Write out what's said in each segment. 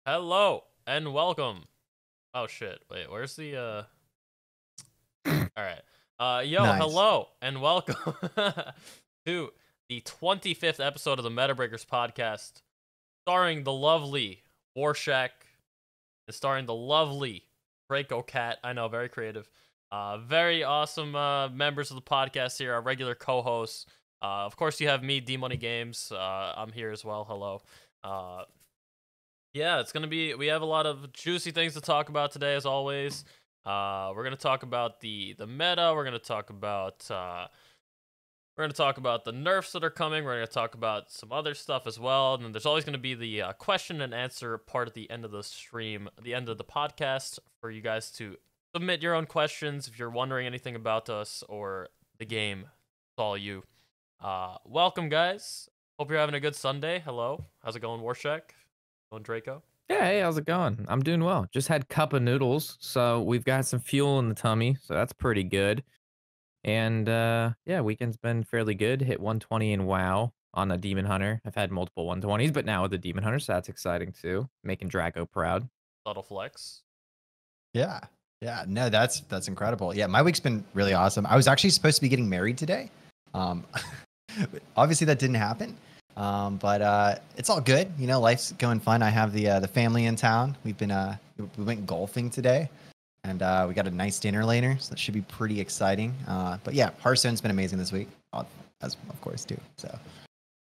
Hello and welcome. Oh shit. Wait, where's the Alright. Nice. Hello and welcome to the 25th episode of the Metabreakers Podcast, starring the lovely Warshack and starring the lovely DracoCatt. I know, very creative. Very awesome members of the podcast here, our regular co-hosts. Of course you have me, DmoneyGames. I'm here as well. Hello. Yeah, it's gonna be. We have a lot of juicy things to talk about today, as always. We're gonna talk about the meta. We're gonna talk about the nerfs that are coming. We're gonna talk about some other stuff as well. And then there's always gonna be the question and answer part at the end of the stream, the end of the podcast, for you guys to submit your own questions if you're wondering anything about us or the game. It's all you. Welcome, guys. Hope you're having a good Sunday. Hello, how's it going, Warshack? Going, Draco? Yeah, hey, how's it going? I'm doing well. Just had cup of noodles, so we've got some fuel in the tummy, so that's pretty good. And yeah, weekend's been fairly good. Hit 120 in WoW on a Demon Hunter. I've had multiple 120s, but now with the Demon Hunter, so that's exciting too. Making Draco proud. Subtle flex. Yeah. No, that's incredible. Yeah, my week's been really awesome. I was actually supposed to be getting married today. Obviously that didn't happen. But it's all good. You know, life's going fun. I have the family in town. We went golfing today, and we got a nice dinner later, so that should be pretty exciting. But yeah, Hearthstone's been amazing this week, as of course too. So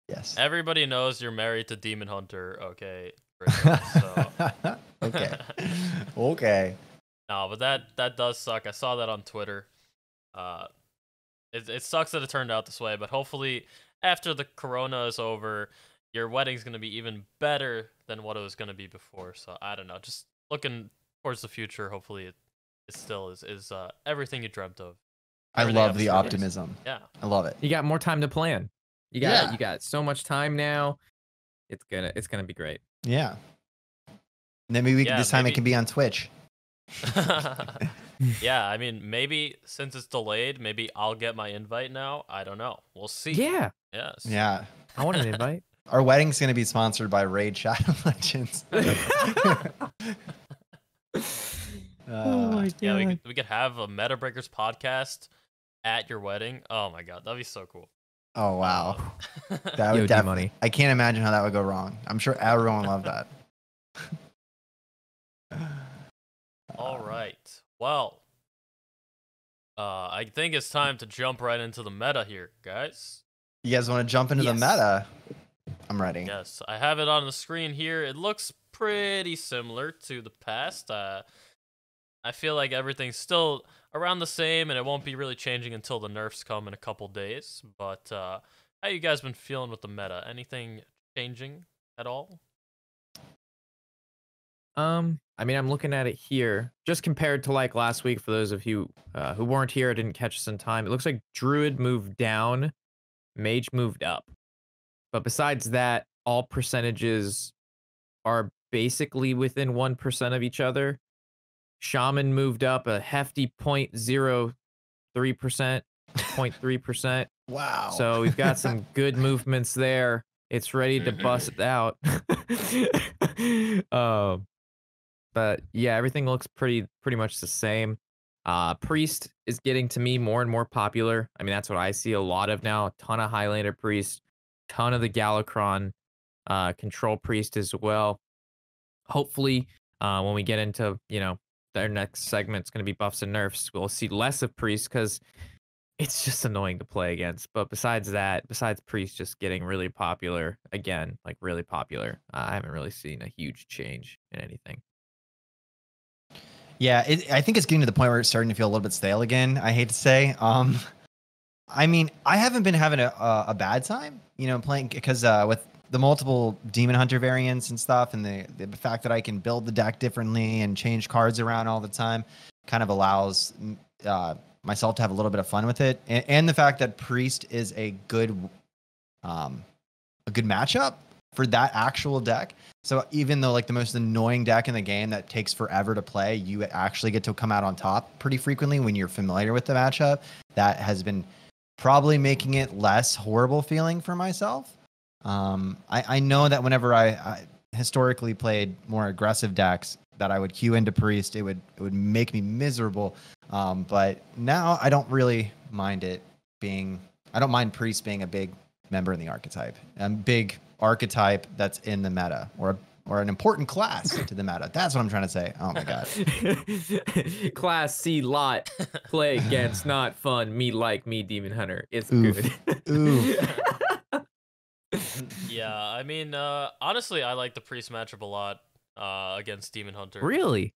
yes. Everybody knows you're married to Demon Hunter. Okay. So. Okay. No, but that does suck. I saw that on Twitter. It sucks that it turned out this way, but hopefully after the corona is over, your wedding's going to be even better than what it was going to be before. So I don't know, just looking towards the future. Hopefully it still is everything you dreamt of. I love the optimism. Yeah, I love it. You got more time to plan. You got so much time now. It's gonna be great. Yeah. And then maybe this time it can be on Twitch. Yeah, I mean, maybe since it's delayed, maybe I'll get my invite now. I don't know. We'll see. Yeah. Yes. Yeah. I want an invite. Our wedding's going to be sponsored by Raid Shadow Legends. Oh my god. Yeah, we could have a Metabreakers podcast at your wedding. Oh my god, that'd be so cool. Oh wow. That would definitely. I can't imagine how that would go wrong. I'm sure everyone would love that. All right. Well, I think it's time to jump right into the meta here, guys. You guys want to jump into the meta? I'm ready. Yes, I have it on the screen here. It looks pretty similar to the past. I feel like everything's still around the same, and it won't be really changing until the nerfs come in a couple days. But how you guys been feeling with the meta? Anything changing at all? I mean, I'm looking at it here, just compared to like last week. For those of you who weren't here, didn't catch us in time, it looks like Druid moved down, Mage moved up. But besides that, all percentages are basically within 1% of each other. Shaman moved up a hefty 0.03%, 0.3%. Wow. So we've got some good movements there. It's ready to bust it out. But yeah, everything looks pretty much the same. Priest is getting, to me, more and more popular. I mean, that's what I see a lot of now. A ton of Highlander Priest, ton of the Galakron Control Priest as well. Hopefully, when we get into, their next segment, it's going to be buffs and nerfs, we'll see less of Priest because it's just annoying to play against. But besides Priest just getting really popular again, like really popular, I haven't really seen a huge change in anything. Yeah, I think it's getting to the point where it's starting to feel a little bit stale again. I hate to say. I mean, I haven't been having a bad time, playing, because with the multiple Demon Hunter variants and stuff, and the fact that I can build the deck differently and change cards around all the time, kind of allows myself to have a little bit of fun with it, and the fact that Priest is a good matchup for that actual deck. So even though like the most annoying deck in the game that takes forever to play, you actually get to come out on top pretty frequently when you're familiar with the matchup. That has been probably making it less horrible feeling for myself. I know that whenever I historically played more aggressive decks that I would queue into Priest, it would make me miserable. But now I don't really mind it being. I don't mind Priest being a big member in the archetype. Big archetype that's in the meta, or an important class to the meta. That's what I'm trying to say. Oh my god. Class C lot. Play against, not fun. Me Demon Hunter. It's Oof. good. Ooh. Yeah, I mean, honestly, I like the Priest matchup a lot against Demon Hunter. Really?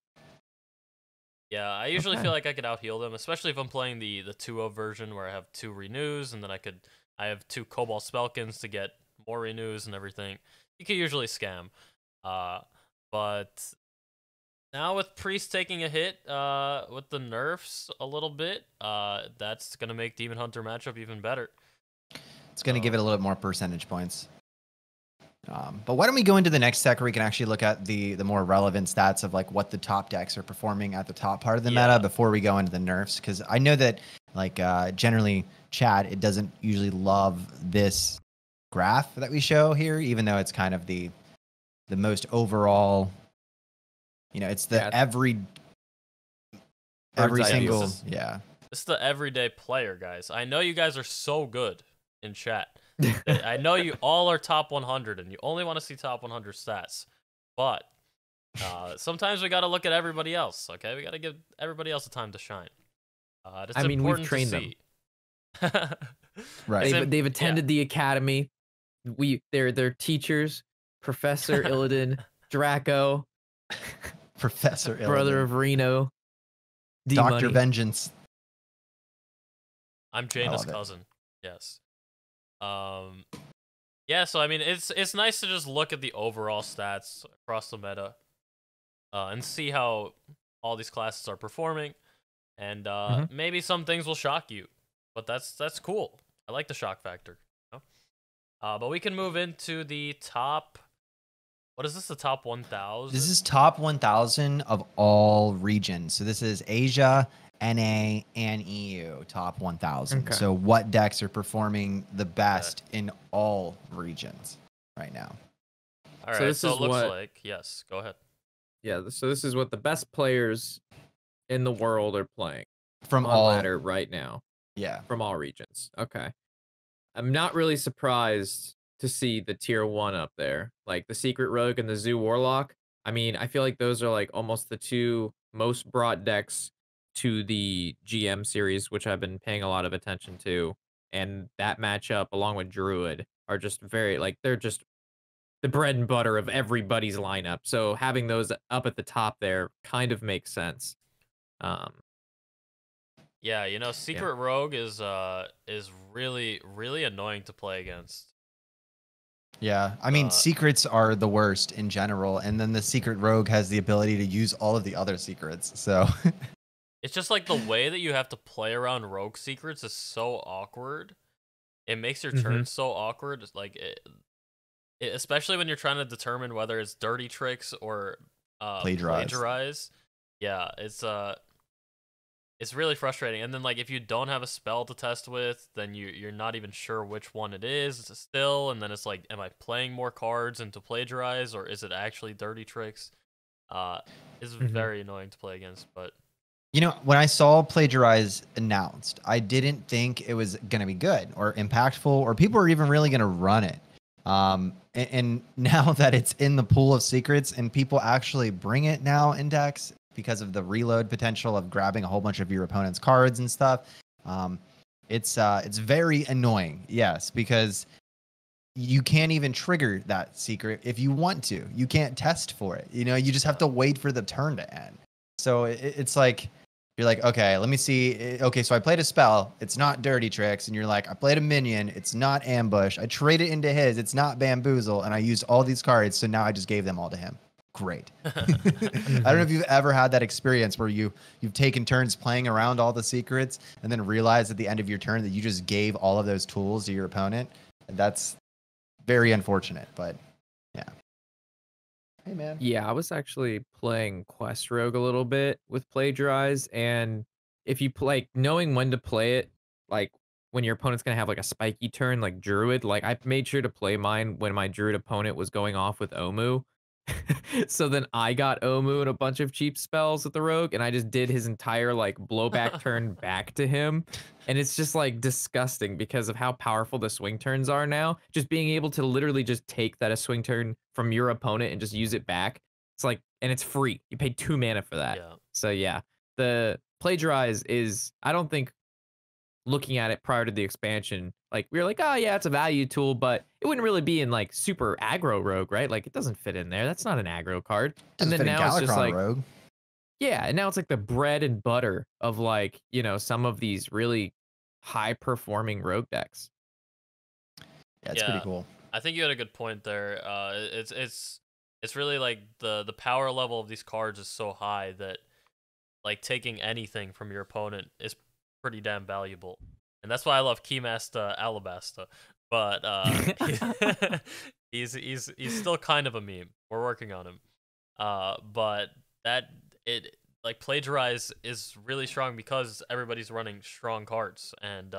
Yeah, I usually Okay. feel like I could out-heal them, especially if I'm playing the 2-0 version where I have 2 renews, and then I have 2 Cobalt Spelkins to get more renews and everything. You can usually scam. But now with Priest taking a hit with the nerfs a little bit, that's going to make Demon Hunter matchup even better. It's going to give it a little bit more percentage points. But why don't we go into the next deck where we can actually look at the more relevant stats of like what the top decks are performing at the top part of the meta before we go into the nerfs? Because I know that like generally chat, it doesn't usually love this graph that we show here, even though it's kind of the most overall. You know, it's the every single It's the everyday player, guys. I know you guys are so good in chat. I know you all are top 100 and you only want to see top 100 stats, but sometimes we got to look at everybody else. Okay, we got to give everybody else a time to shine. I mean, we've trained them. Right. They've attended the academy. They're teachers. Professor Illidan, Draco, Professor Illidan, brother of Reno, Dr. Vengeance. I'm Jaina's cousin. Yes. Yeah, so I mean, it's nice to just look at the overall stats across the meta, and see how all these classes are performing, and maybe some things will shock you, but that's cool. I like the shock factor. You know? But we can move into the top. What is this? The top 1,000? This is top 1,000 of all regions. So this is Asia, NA, and EU top 1,000. Okay. So what decks are performing the best in all regions right now? All right. So it looks like yes. Go ahead. Yeah. So this is what the best players in the world are playing From on all ladder right now. Yeah. From all regions. Okay. I'm not really surprised to see the tier 1 up there, like the Secret Rogue and the Zoo Warlock. I mean, I feel like those are like almost the 2 most brought decks to the GM series, which I've been paying a lot of attention to. And that matchup, along with Druid, are just very, like, they're just the bread and butter of everybody's lineup. So having those up at the top there kind of makes sense. Yeah, you know, Secret Rogue is really, really annoying to play against. Yeah, I mean, secrets are the worst in general, and then the Secret Rogue has the ability to use all of the other secrets, so... It's just like the way that you have to play around Rogue secrets is so awkward. It makes your turn so awkward. It's like, especially when you're trying to determine whether it's dirty tricks or plagiarize. Yeah, it's really frustrating. And then like if you don't have a spell to test with, then you're not even sure which one it is still. And then it's like, am I playing more cards into plagiarize, or is it actually dirty tricks? It's very annoying to play against, but. You know, when I saw Plagiarize announced, I didn't think it was going to be good or impactful, or people were even really going to run it. And now that it's in the pool of secrets and people actually bring it now in decks because of the reload potential of grabbing a whole bunch of your opponent's cards and stuff, it's very annoying. Yes, because you can't even trigger that secret if you want to. You can't test for it. You know, you just have to wait for the turn to end. So it's like, you're like, okay, let me see. Okay, so I played a spell. It's not dirty tricks. And you're like, I played a minion. It's not ambush. I traded into his. It's not bamboozle. And I used all these cards. So now I just gave them all to him. Great. I don't know if you've ever had that experience where you've taken turns playing around all the secrets and then realized at the end of your turn that you just gave all of those tools to your opponent. And that's very unfortunate, but yeah. Hey, man. Yeah, I was actually playing Quest Rogue a little bit with Plagiarize, and if you play, knowing when to play it, like when your opponent's gonna have like a spiky turn, like Druid, like I made sure to play mine when my Druid opponent was going off with Omu, So then I got Omu and a bunch of cheap spells with the rogue, and I just did his entire like blowback turn back to him. And it's just like disgusting because of how powerful the swing turns are now. Just being able to literally just take that a swing turn from your opponent and just use it back. It's like, and it's free. You pay 2 mana for that. Yeah. So yeah, the plagiarize is, I don't think, looking at it prior to the expansion, like we were like, oh yeah, it's a value tool, but it wouldn't really be in like super aggro rogue, right? Like it doesn't fit in there. That's not an aggro card. Doesn't And then fit in now it's just Galakron like, Rogue. yeah, and now it's like the bread and butter of like, you know, some of these really high performing rogue decks. Yeah, it's pretty cool. I think you had a good point there. It's really like the power level of these cards is so high that like taking anything from your opponent is pretty damn valuable, and that's why I love Keymaster Alabasta. But he's still kind of a meme. We're working on him. But that it like plagiarize is really strong because everybody's running strong cards, and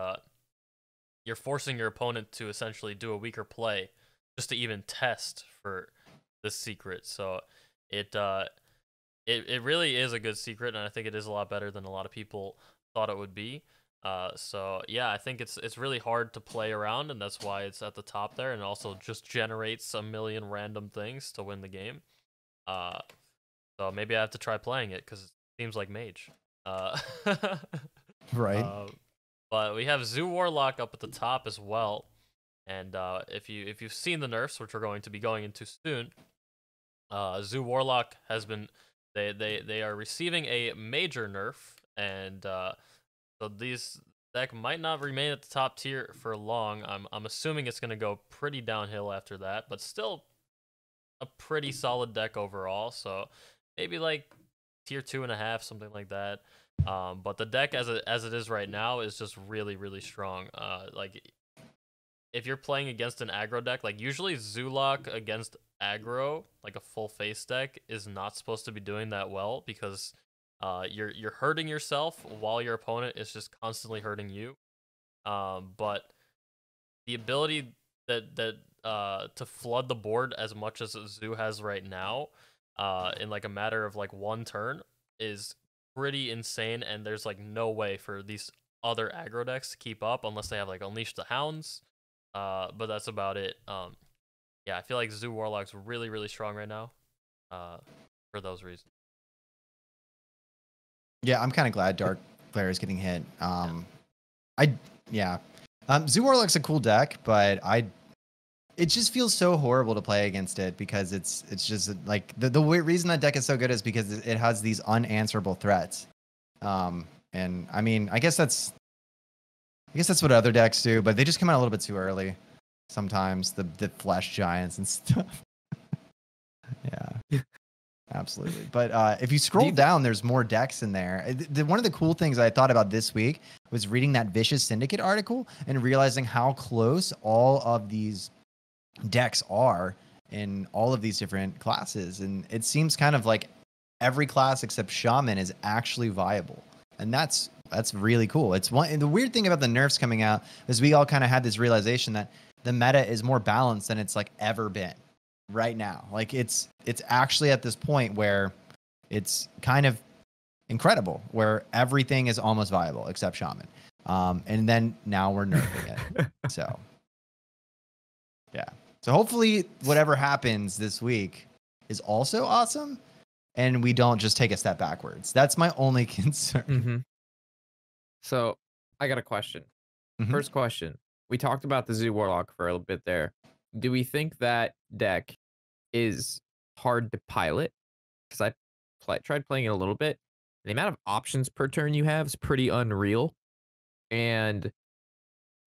you're forcing your opponent to essentially do a weaker play just to even test for this secret. So it really is a good secret, and I think it is a lot better than a lot of people thought it would be. So yeah, I think it's really hard to play around, and that's why it's at the top there, and also just generates a million random things to win the game. So maybe I have to try playing it because it seems like mage. Right. But we have Zoo Warlock up at the top as well, and if you've seen the nerfs, which we're going to be going into soon, Zoo Warlock has been they are receiving a major nerf, and so these deck might not remain at the top tier for long. I'm assuming it's gonna go pretty downhill after that, but still a pretty solid deck overall. So maybe like tier 2.5, something like that. But the deck as it is right now is just really, really strong. Like if you're playing against an aggro deck, like usually Zoolock against aggro, like a full face deck, is not supposed to be doing that well because you're hurting yourself while your opponent is just constantly hurting you. But the ability that to flood the board as much as Zoo has right now, in like a matter of like one turn, is pretty insane, and there's like no way for these other aggro decks to keep up unless they have like Unleash the Hounds. But that's about it. Yeah, I feel like Zoo Warlock's really, really strong right now. For those reasons. Yeah, I'm kind of glad Dark Player is getting hit. Zoo Warlock's a cool deck, but it just feels so horrible to play against it because it's just like the reason that deck is so good is because it has these unanswerable threats. And I mean, I guess that's what other decks do, but they just come out a little bit too early sometimes, the flesh giants and stuff. Yeah. Absolutely. But if you scroll down, there's more decks in there. One of the cool things I thought about this week was reading that Vicious Syndicate article and realizing how close all of these decks are in all of these different classes. And it seems kind of like every class except Shaman is actually viable. And that's really cool. The weird thing about the nerfs coming out is we all kind of had this realization that the meta is more balanced than it's like ever been. Right now, like it's actually at this point where it's kind of incredible, where everything is almost viable except Shaman, and then now we're nerfing it. So yeah, so hopefully whatever happens this week is also awesome, and we don't just take a step backwards. That's my only concern. Mm-hmm. So I got a question. Mm-hmm. First question: we talked about the Zoo Warlock for a little bit there. Do we think that deck is hard to pilot? Because I tried playing it a little bit. The amount of options per turn you have is pretty unreal, and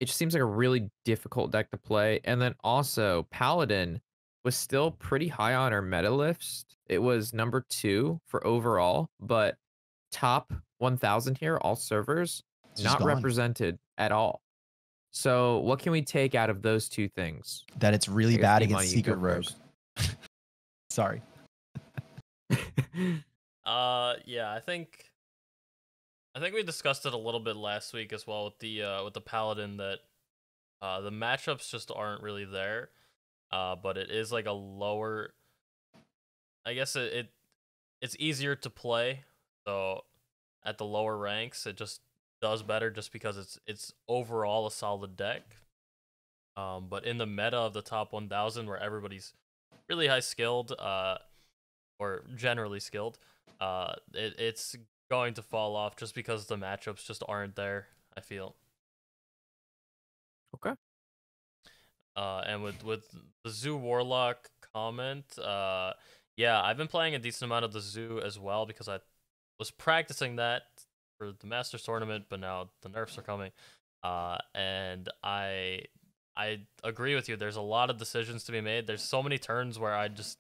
it just seems like a really difficult deck to play. And then also Paladin was still pretty high on our meta list. It was number 2 for overall, but top 1000 here, all servers, not represented at all. So what can we take out of those two things? That it's really bad against Secret Rogue. Sorry. Yeah, I think we discussed it a little bit last week as well with the Paladin, that the matchups just aren't really there. But it is like a lower I guess it's easier to play. So at the lower ranks, it just does better just because it's overall a solid deck. But in the meta of the top 1,000, where everybody's really high skilled, or generally skilled, it's going to fall off just because the matchups just aren't there, I feel. Okay. And with the Zoo Warlock comment, yeah, I've been playing a decent amount of the Zoo as well because I was practicing that for the Masters tournament, but now the nerfs are coming. And I agree with you. There's a lot of decisions to be made. There's so many turns where I just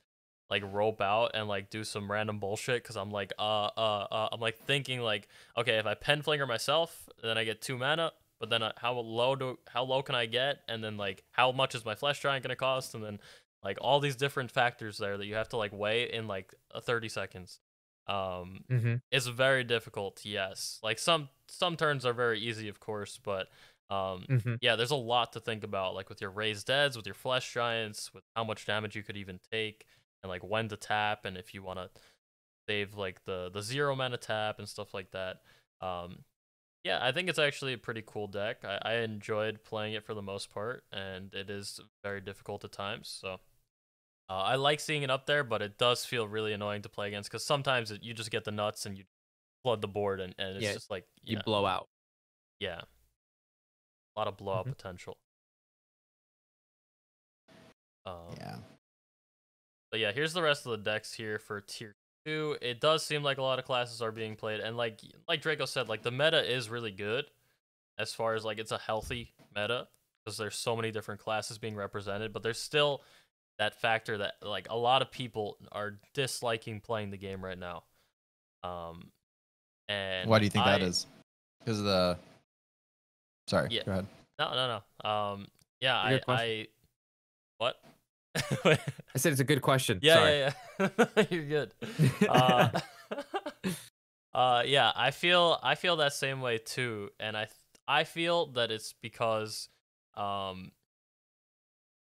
like rope out and like do some random bullshit because I'm like I'm like thinking like, okay, if I pen flinger myself, then I get 2 mana. But then how low can I get? And then like how much is my flesh giant gonna cost? And then like all these different factors there that you have to like weigh in like 30 seconds. It's very difficult. Yes, like some turns are very easy, of course, but yeah, there's a lot to think about, like with your raised deads, with your flesh giants, with how much damage you could even take, and like when to tap, and if you want to save like the 0 mana tap and stuff like that. Yeah, I think it's actually a pretty cool deck. I enjoyed playing it for the most part, and it is very difficult at times. So I like seeing it up there, but it does feel really annoying to play against because sometimes you just get the nuts and you flood the board, and it's just like you blow out. Yeah, a lot of blowout potential. Yeah. But yeah, here's the rest of the decks here for tier 2. It does seem like a lot of classes are being played, and like Draco said, like the meta is really good as far as like it's a healthy meta because there's so many different classes being represented, but there's still that factor that like a lot of people are disliking playing the game right now. And why do you think that is? Because of the sorry, yeah. go ahead. No. Yeah, I what? I said it's a good question. Yeah, Sorry. yeah. You're good. Yeah, I feel that same way too, and I feel that it's because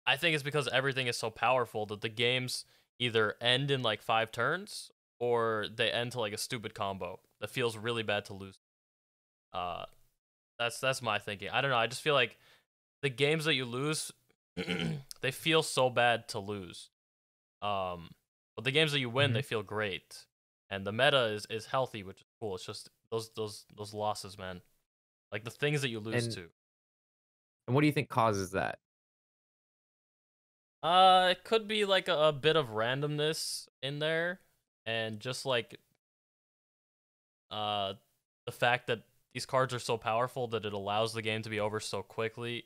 I think it's because everything is so powerful that the games either end in like 5 turns or they end to like a stupid combo that feels really bad to lose. That's my thinking. I don't know. I just feel like the games that you lose, they feel so bad to lose. But the games that you win, they feel great, and the meta is healthy, which is cool. It's just those losses, man. Like the things that you lose to. And what do you think causes that? It could be like a bit of randomness in there, and just like the fact that these cards are so powerful that it allows the game to be over so quickly.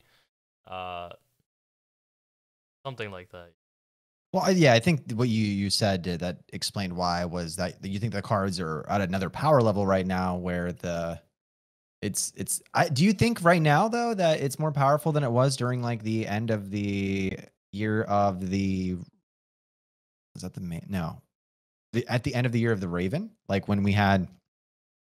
Something like that. Well, yeah, I think what you said that explained why was that you think the cards are at another power level right now where do you think right now though that it's more powerful than it was during like the end of the year of the at the end of the year of the Raven, like when we had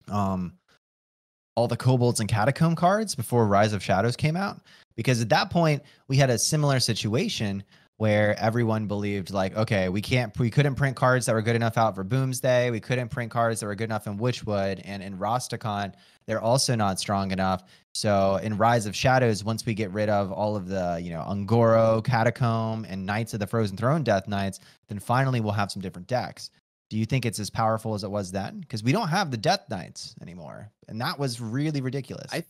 all the kobolds and catacomb cards before Rise of Shadows came out? Because at that point we had a similar situation where everyone believed like, okay, we couldn't print cards that were good enough out for Boomsday. We couldn't print cards that were good enough in Witchwood, and in Rastakhan, they're also not strong enough. So in Rise of Shadows, once we get rid of all of the, Ungoro, Catacomb, and Knights of the Frozen Throne Death Knights, then finally we'll have some different decks. Do you think it's as powerful as it was then? Because we don't have the Death Knights anymore, and that was really ridiculous. I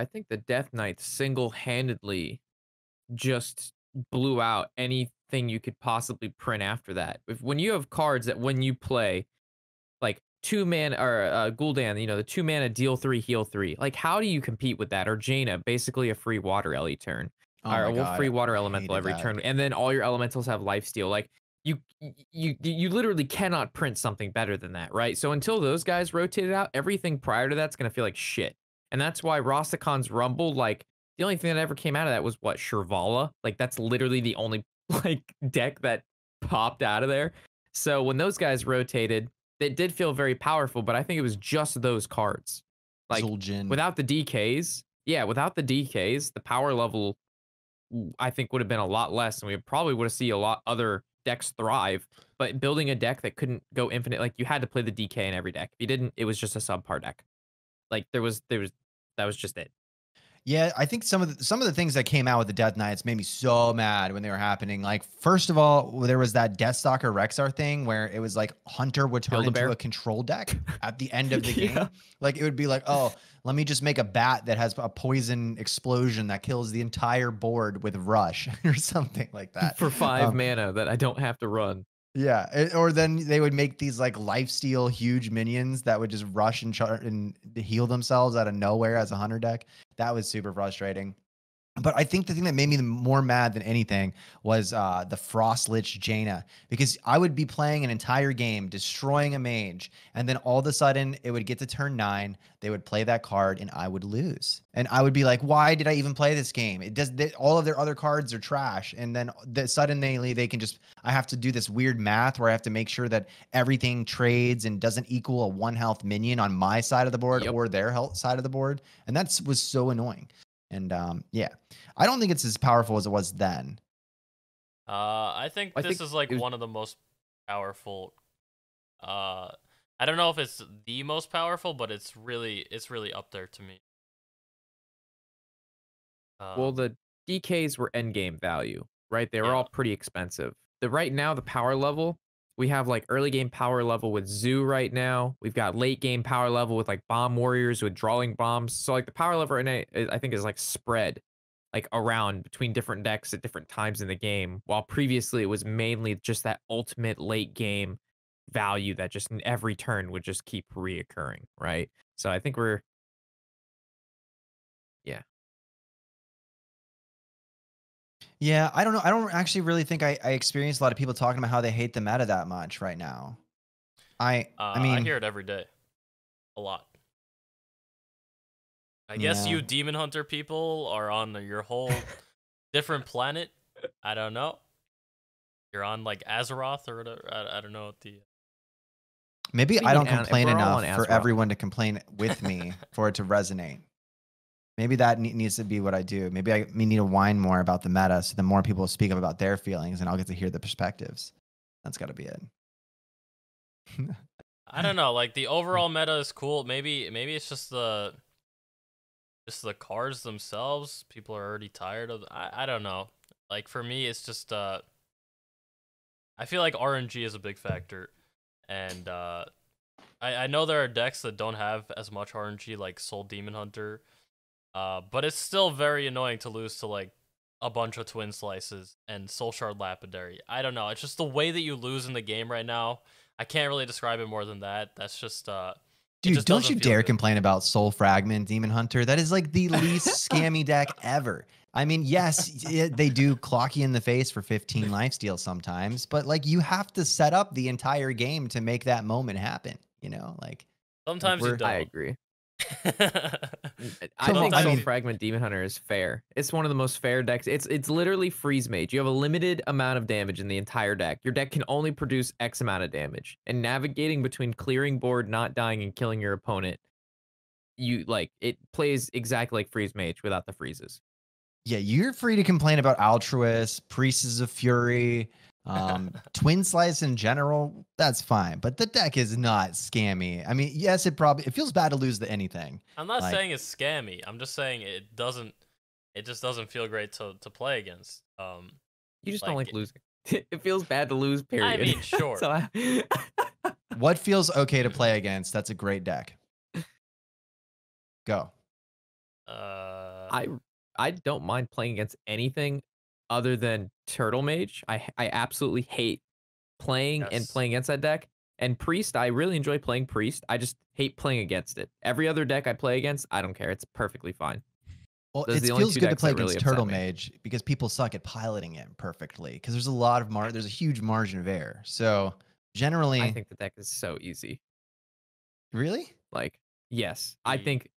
think the Death Knights single-handedly just blew out anything you could possibly print after that. When you have cards that when you play like 2 mana or Gul'dan, the 2 mana deal 3 heal 3, like how do you compete with that? Or Jaina, basically a free water Ellie turn, or a free water elemental every turn, and then all your elementals have lifesteal. Like you literally cannot print something better than that, right? So until those guys rotated out, everything prior to that's gonna feel like shit. And that's why Rastakhan's Rumble, like the only thing that ever came out of that was what, Shirvala? Like that's literally the only like deck that popped out of there. So when those guys rotated, it did feel very powerful, but I think it was just those cards. Like Zul'jin. without the DKs, the power level I think would have been a lot less, and we probably would have seen a lot other decks thrive, but building a deck that couldn't go infinite, like you had to play the DK in every deck. If you didn't, it was just a subpar deck. Like that was just it. Yeah, I think some of the things that came out with the Death Knights made me so mad when they were happening. Like, first of all, there was that Deathstalker Rexar thing where it was like Hunter would turn into a control deck at the end of the game. Like, it would be like, oh, let me just make a bat that has a poison explosion that kills the entire board with Rush or something like that. For 5 mana that I don't have to run. Yeah, or then they would make these like lifesteal huge minions that would just rush and heal themselves out of nowhere as a hunter deck. That was super frustrating. But I think the thing that made me more mad than anything was the Frost Lich Jaina, because I would be playing an entire game, destroying a mage, and then all of a sudden it would get to turn 9, they would play that card, and I would lose. And I would be like, why did I even play this game? All of their other cards are trash. And then suddenly they can just, I have to do this weird math where I have to make sure that everything trades and doesn't equal a 1 health minion on my side of the board or their health side of the board. And that was so annoying. And yeah, I don't think it's as powerful as it was then. I think this is like one of the most powerful. I don't know if it's the most powerful, but it's really up there to me. Well, the DKs were endgame value, right? They were all pretty expensive. Right now, the power level, we have like early game power level with Zoo right now. We've got late game power level with like Bomb Warriors with drawing bombs. So like the power level right now, I think is like spread like around between different decks at different times in the game. While previously it was mainly just that ultimate late game value that just in every turn would just keep reoccurring, right? So I think we're, yeah. Yeah, I don't know. I don't actually really think I experience a lot of people talking about how they hate the meta that much right now. I mean, I hear it every day, a lot. I guess you Demon Hunter people are on your whole different planet. I don't know. You're on like Azeroth or whatever. I don't know what the. Maybe I don't complain enough for everyone to complain with me for it to resonate. Maybe that needs to be what I do. Maybe I need to whine more about the meta so the more people speak up about their feelings and I'll get to hear the perspectives. That's got to be it. I don't know. Like the overall meta is cool. Maybe it's just the cards themselves. People are already tired of. I don't know. Like for me, it's just I feel like RNG is a big factor, and I know there are decks that don't have as much RNG like Soul Demon Hunter. But it's still very annoying to lose to like a bunch of Twin Slices and Soul Shard Lapidary. I don't know. It's just the way that you lose in the game right now. I can't really describe it more than that. That's just dude, don't you dare complain about Soul Fragment Demon Hunter. That is like the least scammy deck ever. I mean, yes, they do clock you in the face for 15 lifesteal sometimes, but like you have to set up the entire game to make that moment happen, you know? Like sometimes you don't. I agree. I think Soul Fragment Demon Hunter is fair. It's one of the most fair decks. It's literally freeze mage. You have a limited amount of damage in the entire deck. Your deck can only produce X amount of damage. And navigating between clearing board, not dying, and killing your opponent, it plays exactly like freeze mage without the freezes. Yeah, you're free to complain about Altruist, Priestess of Fury, Twin Slice in general. That's fine, but the deck is not scammy. I mean, yes, it feels bad to lose to anything. I'm not saying it's scammy. I'm just saying it just doesn't feel great to play against. You just don't like losing. It feels bad to lose, period. I mean, sure. What feels okay to play against? That's a great deck. Go. I don't mind playing against anything other than Turtle Mage. I absolutely hate playing and playing against that deck. And Priest, I really enjoy playing Priest. I just hate playing against it. Every other deck I play against, I don't care. It's perfectly fine. Well, it feels good to play against Turtle Mage because people suck at piloting it perfectly. Because there's a lot of there's a huge margin of error. So generally, I think the deck is so easy. Really? Like, yes, I think.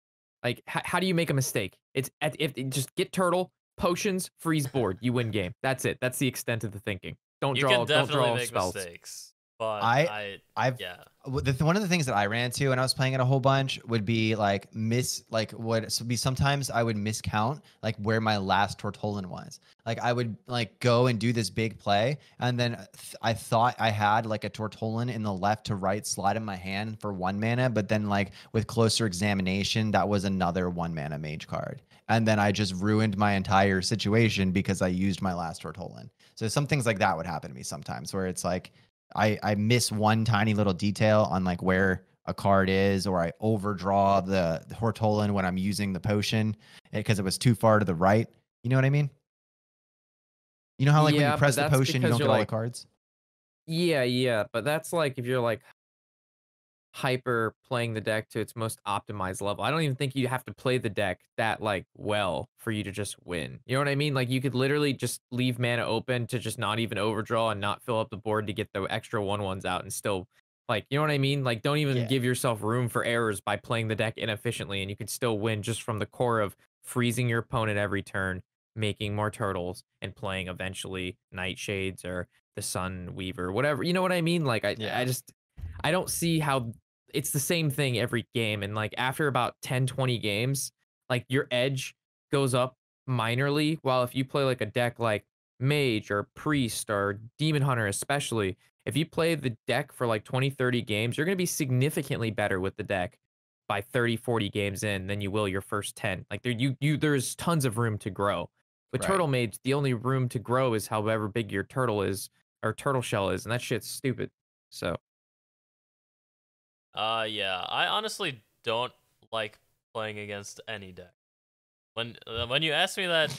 Like, how do you make a mistake? It's just get turtle, potions, freeze board, you win game. That's it. That's the extent of the thinking. Don't draw spells. Mistakes, but I've yeah. One of the things that I ran into when I was playing it a whole sometimes I would miscount like where my last Tortolan was. Like I would like go and do this big play, and then I thought I had like a Tortolan in the left to right slot in my hand for 1 mana, but then like with closer examination, that was another 1 mana mage card. And then I just ruined my entire situation because I used my last Tortolan. So some things like that would happen to me sometimes, where it's like I miss one tiny little detail on like where a card is, or I overdraw the Hortolan when I'm using the potion because it was too far to the right. You know what I mean? You know how like when you press the potion, you don't get all the cards? Yeah, but that's like if you're like hyper playing the deck to its most optimized level. I don't even think you have to play the deck that like well for you to just win. You know what I mean? Like you could literally just leave mana open to just not even overdraw and not fill up the board to get the extra 1/1s out and still like, you know what I mean? Like don't even give yourself room for errors by playing the deck inefficiently, and you could still win just from the core of freezing your opponent every turn, making more turtles, and playing eventually Nightshades or the Sun Weaver, whatever. You know what I mean? Like I don't see how it's the same thing every game. And like after about 10-20 games, like your edge goes up minorly. While if you play like a deck like Mage or Priest or Demon Hunter, especially, if you play the deck for like 20-30 games, you're going to be significantly better with the deck by 30-40 games in than you will your first 10. Like there's tons of room to grow. With Turtle Mage, the only room to grow is however big your turtle is or turtle shell is, and that shit's stupid. So yeah, I honestly don't like playing against any deck. When you ask me that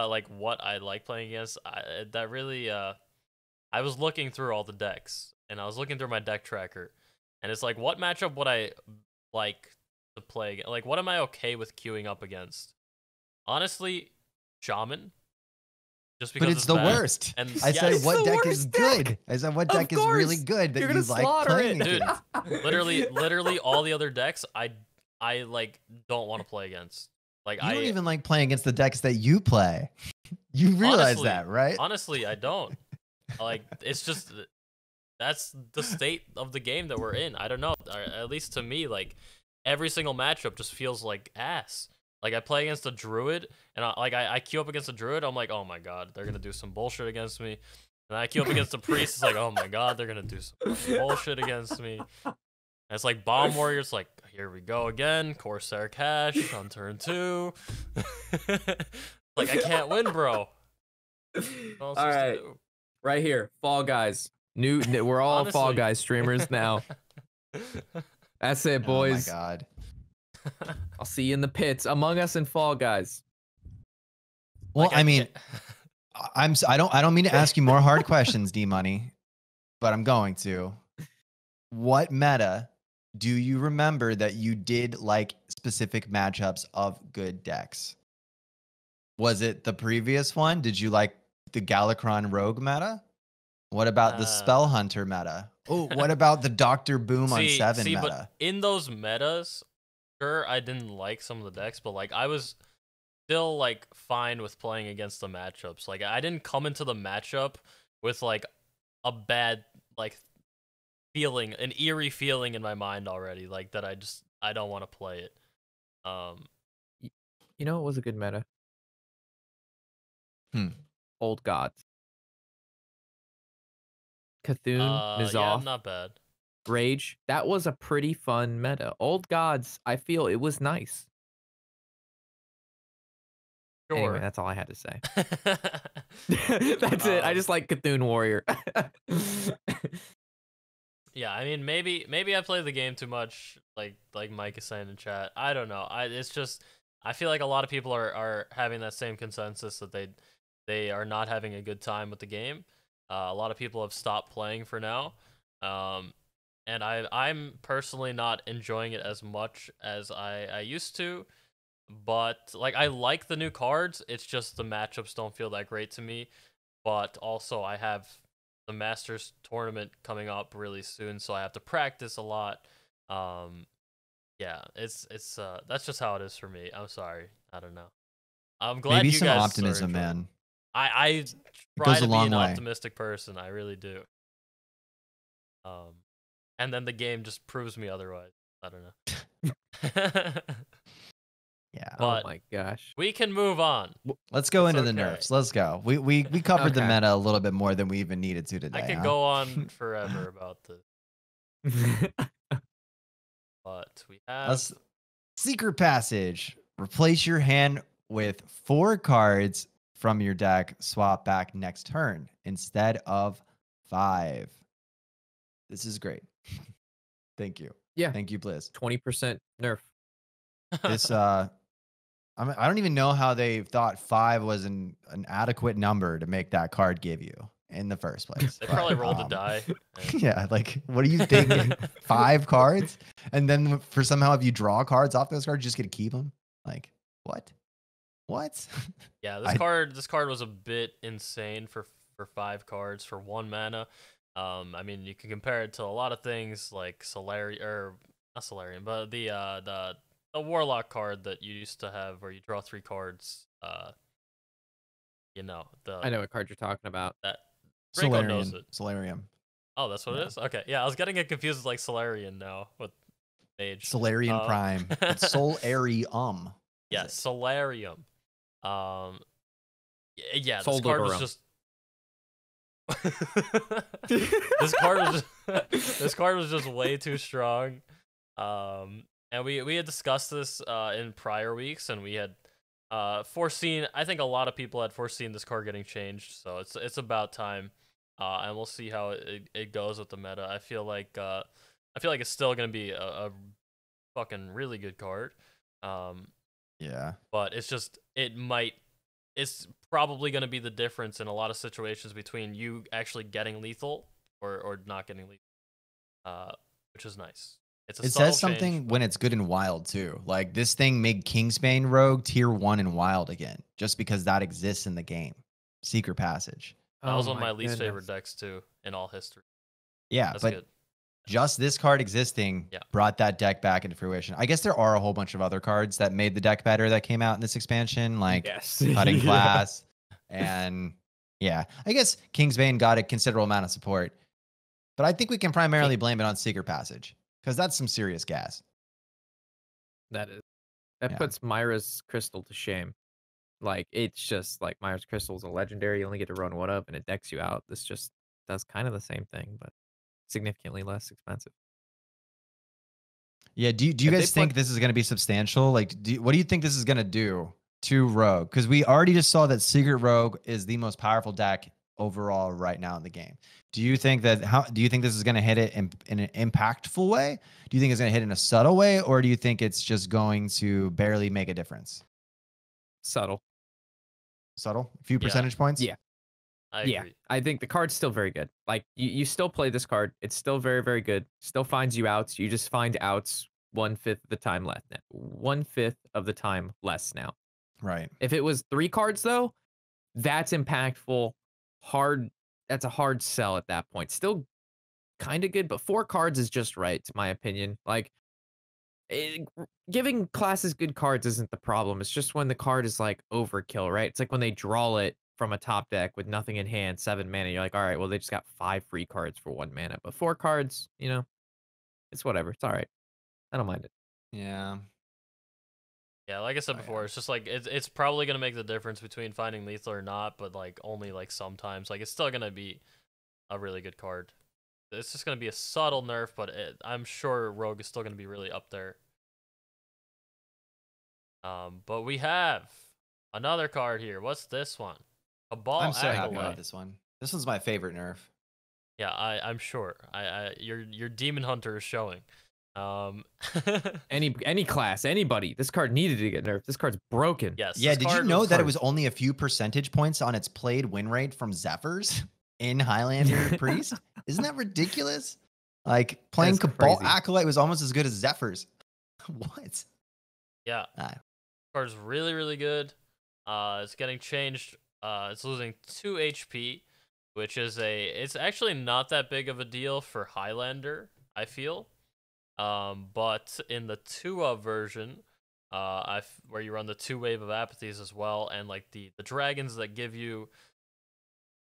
like what I like playing against, I was looking through all the decks, and I was looking through my deck tracker, and it's like, what matchup would I like to play? Like, what am I okay with queuing up against? Honestly, Shaman. Just because but it's the worst. And I said, what deck is good? I said, what deck is really good that you like playing against? Dude, literally all the other decks I like don't want to play against. Like you don't even like playing against the decks that you play. You realize that, right? Honestly, I don't. Like it's just that's the state of the game that we're in. I don't know. At least to me, like every single matchup just feels like ass. Like I play against a druid, and I queue up against a druid. I'm like, oh my god, they're gonna do some bullshit against me. And I queue up against a priest. It's like, oh my god, they're gonna do some bullshit against me. And it's like bomb warriors. Like here we go again. Corsair Cash on turn 2. Like I can't win, bro. All right, right here, Fall Guys. We're all honestly. Fall Guys streamers now. That's it, boys. Oh my god. I'll see you in the pits. Among Us and Fall Guys. Well, like I mean, I don't mean to ask you more hard questions, D-Money, but I'm going to. What meta do you remember that you did like specific matchups of good decks? Was it the previous one? Did you like the Galakron Rogue meta? What about the Spell Hunter meta? Oh, what about the Dr. Boom on 7 meta? But in those metas, sure, I didn't like some of the decks, but like I was still like fine with playing against the matchups. Like I didn't come into the matchup with like a bad like feeling, an eerie feeling in my mind already, like that I don't want to play it. You know, it was a good meta. Old Gods. Cthulhu, N'Zoth, yeah, not bad. Rage. That was a pretty fun meta. Old Gods, I feel it was nice. Sure. Anyway, that's all I had to say. That's it. I just like Cthulhu Warrior. Yeah, I mean, maybe I play the game too much, like Mike is saying in chat. I don't know. It's just I feel like a lot of people are having that same consensus that they are not having a good time with the game. A lot of people have stopped playing for now, and I'm personally not enjoying it as much as I used to. But like I like the new cards. It's just the matchups don't feel that great to me. But also I have the Masters tournament coming up really soon, so I have to practice a lot. Yeah, it's that's just how it is for me. I'm sorry. I don't know. I'm glad maybe you some guys optimism, man. I try to be an optimistic person. I really do. And then the game just proves me otherwise. I don't know. Yeah. But oh my gosh. we can move on. Let's go It's into the okay. nerfs. Let's go. We covered the Okay. meta a little bit more than we even needed to today. I can huh? go on forever about this, but we have. Let's secret passage. Replace your hand with 4 cards from your deck. Swap back next turn instead of 5. This is great. Thank you. Yeah. Thank you, Blizz. 20% nerf. This I don't even know how they thought 5 was an adequate number to make that card give you in the first place. They But, probably rolled a die. and- Yeah, like what do you think? 5 cards, and then for somehow if you draw cards off those cards, you just get to keep them. Like what? What? Yeah, I- this card was a bit insane for 5 cards for 1 mana. I mean, you can compare it to a lot of things like Solarium, or not Solarium, but the Warlock card that you used to have where you draw 3 cards. You know, I know what card you're talking about. that Draco knows Solarium. it. Solarium. Oh, that's what Yeah. it is? Okay. Yeah, I was getting it confused with like Solarian now with Mage. Solarian Prime. It's Solarium. Yeah, Is it? Solarium. Yeah, this card was Soldorum. just this card was just way too strong. And we had discussed this in prior weeks, and we had foreseen. I think a lot of people had foreseen this card getting changed, so it's about time. And we'll see how it goes with the meta. I feel like it's still gonna be a fucking really good card. Yeah. But it's probably going to be the difference in a lot of situations between you actually getting lethal or not getting lethal, which is nice. It's a It subtle says something change, when it's good in wild too. Like this thing made Kingsbane Rogue tier 1 in wild again, just because that exists in the game. Secret passage. that was Oh one of my least goodness. favorite decks too in all history. Yeah, That's but good. just this card existing Yeah. brought that deck back into fruition. I guess there are a whole bunch of other cards that made the deck better that came out in this expansion, like Yes. Cutting Yeah. Class. And yeah, I guess Kingsbane got a considerable amount of support. But I think we can primarily blame it on Secret Passage because that's some serious gas. That Yeah. puts Myra's Crystal to shame. Like it's just like Myra's Crystal is a legendary. You only get to run one up, and it decks you out. This just does kind of the same thing, but significantly less expensive. Yeah, do you If they guys think put- this is going to be substantial? Like, what do you think this is going to do to Rogue? Because we already just saw that Secret Rogue is the most powerful deck overall right now in the game. Do you think this is going to hit it in an impactful way? Do you think it's going to hit in a subtle way, or do you think it's just going to barely make a difference? Subtle. Subtle, a few Yeah. percentage points. Yeah. I Yeah, agree. I think the card's still very good. Like you still play this card. It's still very, very good. Still finds you outs. You just find outs 1/5 of the time left now. 1/5 of the time less now. Right. If it was 3 cards though, that's impactful. Hard. That's a hard sell at that point. Still kind of good, but 4 cards is just right, to my opinion. Like giving classes good cards isn't the problem. It's just when the card is like overkill, right? It's like when they draw it from a top deck with nothing in hand, 7 mana. You're like, all right, well, they just got 5 free cards for 1 mana. But 4 cards, it's whatever. It's all right. I don't mind it. Yeah. Yeah, like I said Oh, before, yeah. it's just like it's probably gonna make the difference between finding lethal or not, but like only like sometimes. Like it's still gonna be a really good card. It's just gonna be a subtle nerf, but I'm sure Rogue is still gonna be really up there. But we have another card here. What's this one? A ball. I'm so happy Acolyte. about this one. This one's my favorite nerf. Yeah, I'm sure. Your Demon Hunter is showing. Any class, anybody. This card needed to get nerfed. This card's broken. Yes. Yeah, this did you card know that it hard. was only a few percentage points on its played win rate from Zephyrs in Highlander Priest? Isn't that ridiculous? Like playing That's Cabal crazy. Acolyte was almost as good as Zephyrs. What? Yeah. Ah. Card's really, really good. It's getting changed. It's losing 2 HP, which is it's actually not that big of a deal for Highlander, I feel. But in the 2-up version, where you run the 2 wave of apathies as well, and like the dragons that give you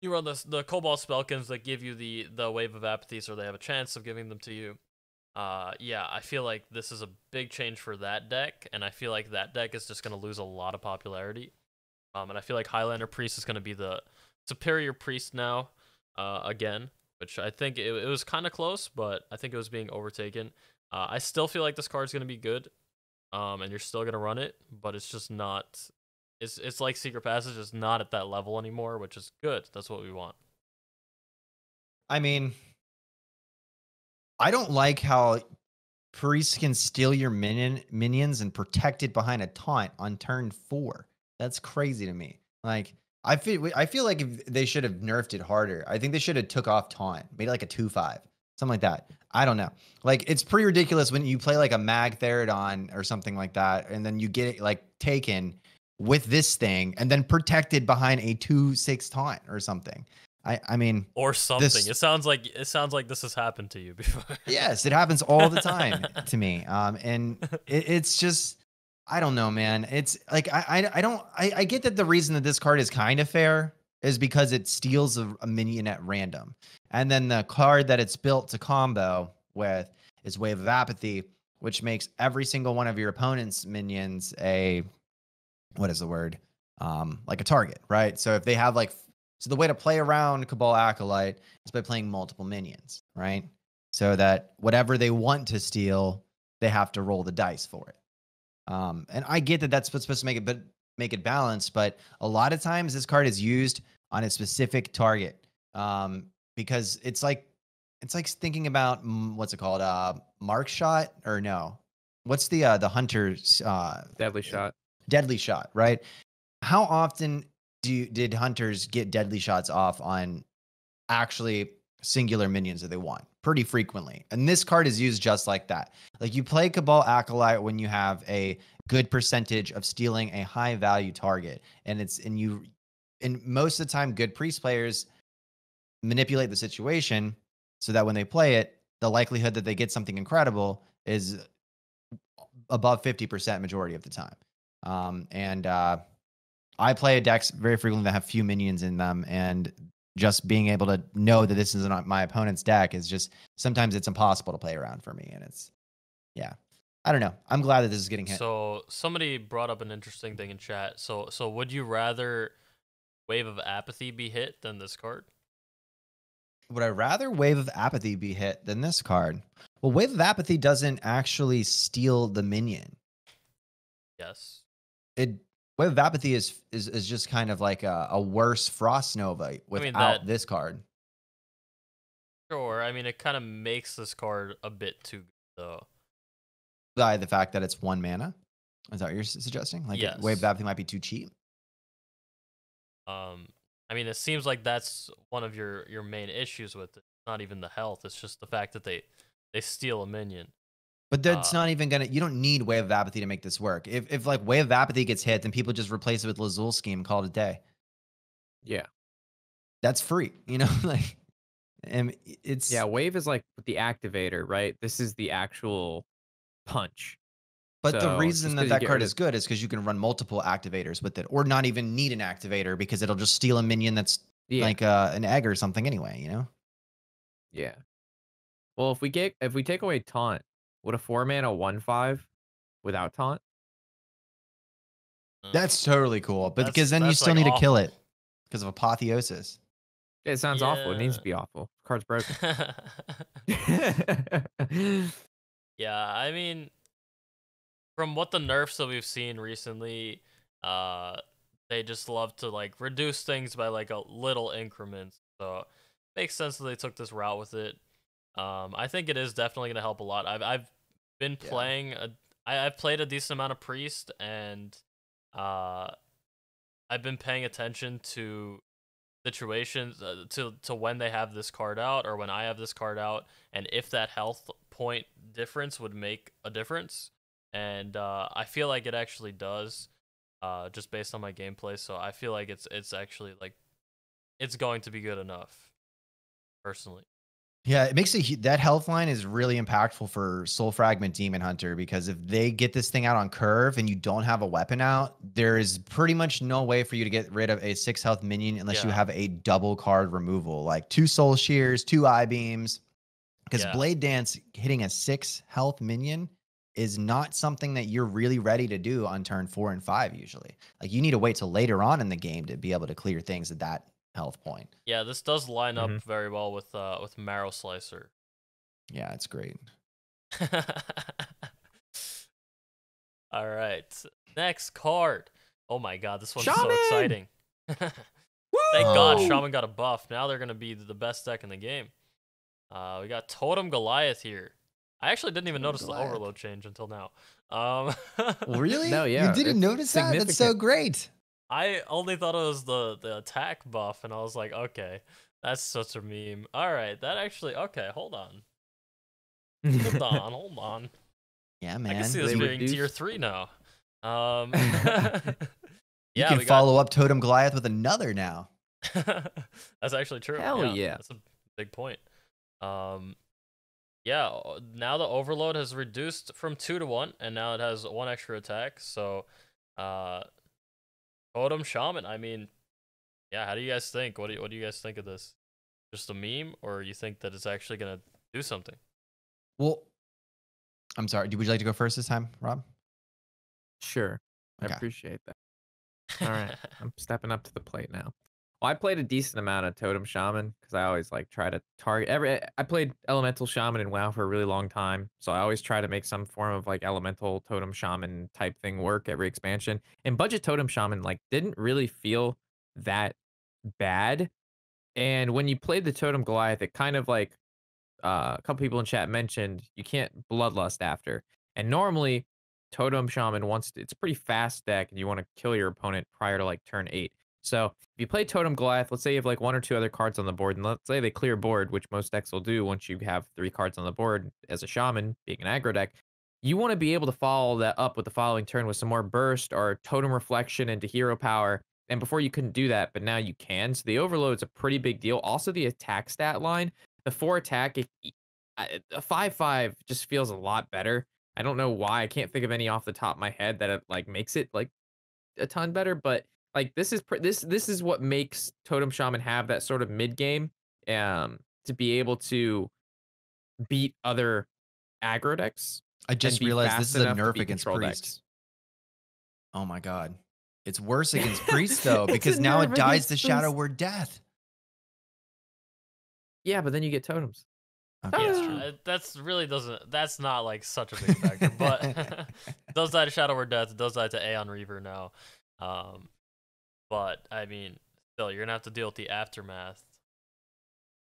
You run the Cobalt Spelkins that give you the Wave of Apathy, so they have a chance of giving them to you. Yeah, I feel like this is a big change for that deck, and I feel like that deck is just going to lose a lot of popularity. And I feel like Highlander Priest is going to be the superior Priest now, again, which I think it was kind of close, but I think it was being overtaken. I still feel like this card's going to be good, and you're still going to run it, but it's just not... It's like Secret Passage is not at that level anymore, which is good. That's what we want. I mean, I don't like how Priest can steal your minions and protect it behind a taunt on turn 4. That's crazy to me. Like, I feel like if they should have nerfed it harder. I think they should have took off taunt, made it like a 2/5, something like that. I don't know. Like, it's pretty ridiculous when you play like a Mag Therodon or something like that, and then you get it like taken with this thing and then protected behind a 2/6 taunt or something. I mean, or something. It sounds like this has happened to you before. Yes, it happens all the time to me. And it's just, I don't know, man. It's like I get that the reason that this card is kind of fair is because it steals a minion at random, and then the card that it's built to combo with is Wave of Apathy, which makes every single one of your opponent's minions a, what is the word? Like a target, right? So if they have like, so the way to play around Cabal Acolyte is by playing multiple minions, right? So that whatever they want to steal, they have to roll the dice for it. And I get that that's what's supposed to make it balanced, but a lot of times this card is used on a specific target, because it's like thinking about what's it called, Mark Shot, or no? What's the Hunter's Deadly Shot? Deadly Shot, right? How often did hunters get deadly shots off on actually singular minions that they want? Pretty frequently. And this card is used just like that. Like, you play Cabal Acolyte when you have a good percentage of stealing a high value target. And most of the time, good priest players manipulate the situation so that when they play it, the likelihood that they get something incredible is above 50% majority of the time. I play decks very frequently that have few minions in them, and just being able to know that this is not my opponent's deck is just, sometimes it's impossible to play around for me. And it's, yeah, I don't know. I'm glad that this is getting hit. So somebody brought up an interesting thing in chat. So would you rather Wave of Apathy be hit than this card? Would I rather Wave of Apathy be hit than this card? Well, Wave of Apathy doesn't actually steal the minion. Yes. Wave of Apathy is just kind of like a worse Frost Nova without this card. Sure. I mean, it kind of makes this card a bit too good, though. By the fact that it's 1 mana? Is that what you're suggesting? Like, yes. Wave of Apathy might be too cheap? I mean, it seems like that's one of your main issues with it. Not even the health. It's just the fact that they steal a minion. But that's not even gonna. You don't need Wave of Apathy to make this work. If like Wave of Apathy gets hit, then people just replace it with Lazul Scheme and call it a day. Yeah, that's free. You know, like, and it's, yeah. Wave is like the activator, right? This is the actual punch. But the reason that card is good is because you can run multiple activators with it, or not even need an activator because it'll just steal a minion that's like an egg or something anyway. You know. Yeah. Well, if we take away taunt, would a 4-mana 1/5 without taunt? That's totally cool, but because then you still need to kill it because of Apotheosis. It sounds awful. It needs to be awful. The card's broken. Yeah, I mean, from what the nerfs that we've seen recently, they just love to like reduce things by like a little increments. So it makes sense that they took this route with it. I think it is definitely going to help a lot. I've been playing I've played a decent amount of Priest, and I've been paying attention to situations to when they have this card out or when I have this card out, and if that health point difference would make a difference. And I feel like it actually does, just based on my gameplay. So I feel like it's actually like it's going to be good enough, personally. Yeah, it makes that health line is really impactful for Soul Fragment Demon Hunter, because if they get this thing out on curve and you don't have a weapon out, there is pretty much no way for you to get rid of a 6 health minion unless you have a double card removal, like 2 Soul Shears, 2 Eye Beams. Because Blade Dance hitting a 6 health minion is not something that you're really ready to do on turn 4 and 5 usually. Like, you need to wait till later on in the game to be able to clear things at that health point. Yeah, this does line up very well with Marrow Slicer. Yeah, it's great. All right, next card. Oh my god, this one's so exciting. Thank God Shaman got a buff. Now they're gonna be the best deck in the game. We got Totem Goliath here. I actually didn't even notice the overload change until now. Really? No, yeah. You didn't notice that? That's so great. I only thought it was the attack buff, and I was like, okay, that's such a meme. All right, that actually, okay, hold on. Hold on. Yeah, man. I can see this being tier 3 now. You can follow up Totem Goliath with another now. That's actually true. Hell yeah. That's a big point. Yeah, now the overload has reduced from 2 to 1, and now it has 1 extra attack. So, Totem Shaman. I mean, yeah. How do you guys think? What do you guys think of this? Just a meme, or you think that it's actually gonna do something? Well, I'm sorry. Would you like to go first this time, Rob? Sure. I appreciate that. All right, I'm stepping up to the plate now. Well, I played a decent amount of Totem Shaman because I always like try to target I played Elemental Shaman in WoW for a really long time, so I always try to make some form of like Elemental Totem Shaman type thing work every expansion. And Budget Totem Shaman like didn't really feel that bad. And when you played the Totem Goliath, it kind of like a couple people in chat mentioned you can't Bloodlust after. And normally Totem Shaman it's a pretty fast deck, and you want to kill your opponent prior to like turn 8. So if you play Totem Goliath, let's say you have like 1 or 2 other cards on the board, and let's say they clear board, which most decks will do once you have 3 cards on the board as a shaman, being an aggro deck, you want to be able to follow that up with the following turn with some more burst or Totem Reflection into hero power. And before you couldn't do that, but now you can. So the overload is a pretty big deal. Also, the attack stat line, the 4 attack, a 5/5 just feels a lot better. I don't know why. I can't think of any off the top of my head that it like makes it like a ton better, but like this is what makes Totem Shaman have that sort of mid game to be able to beat other aggro decks. I just realized this is a nerf against Priest. Oh my god. It's worse against Priest though, because now it dies the Shadow Word Death. Yeah, but then you get totems. Okay, that's true. That's not like such a big factor, but it does die to Shadow Word Death. It does die to Aeon Reaver now. But I mean, still, you're gonna have to deal with the aftermath.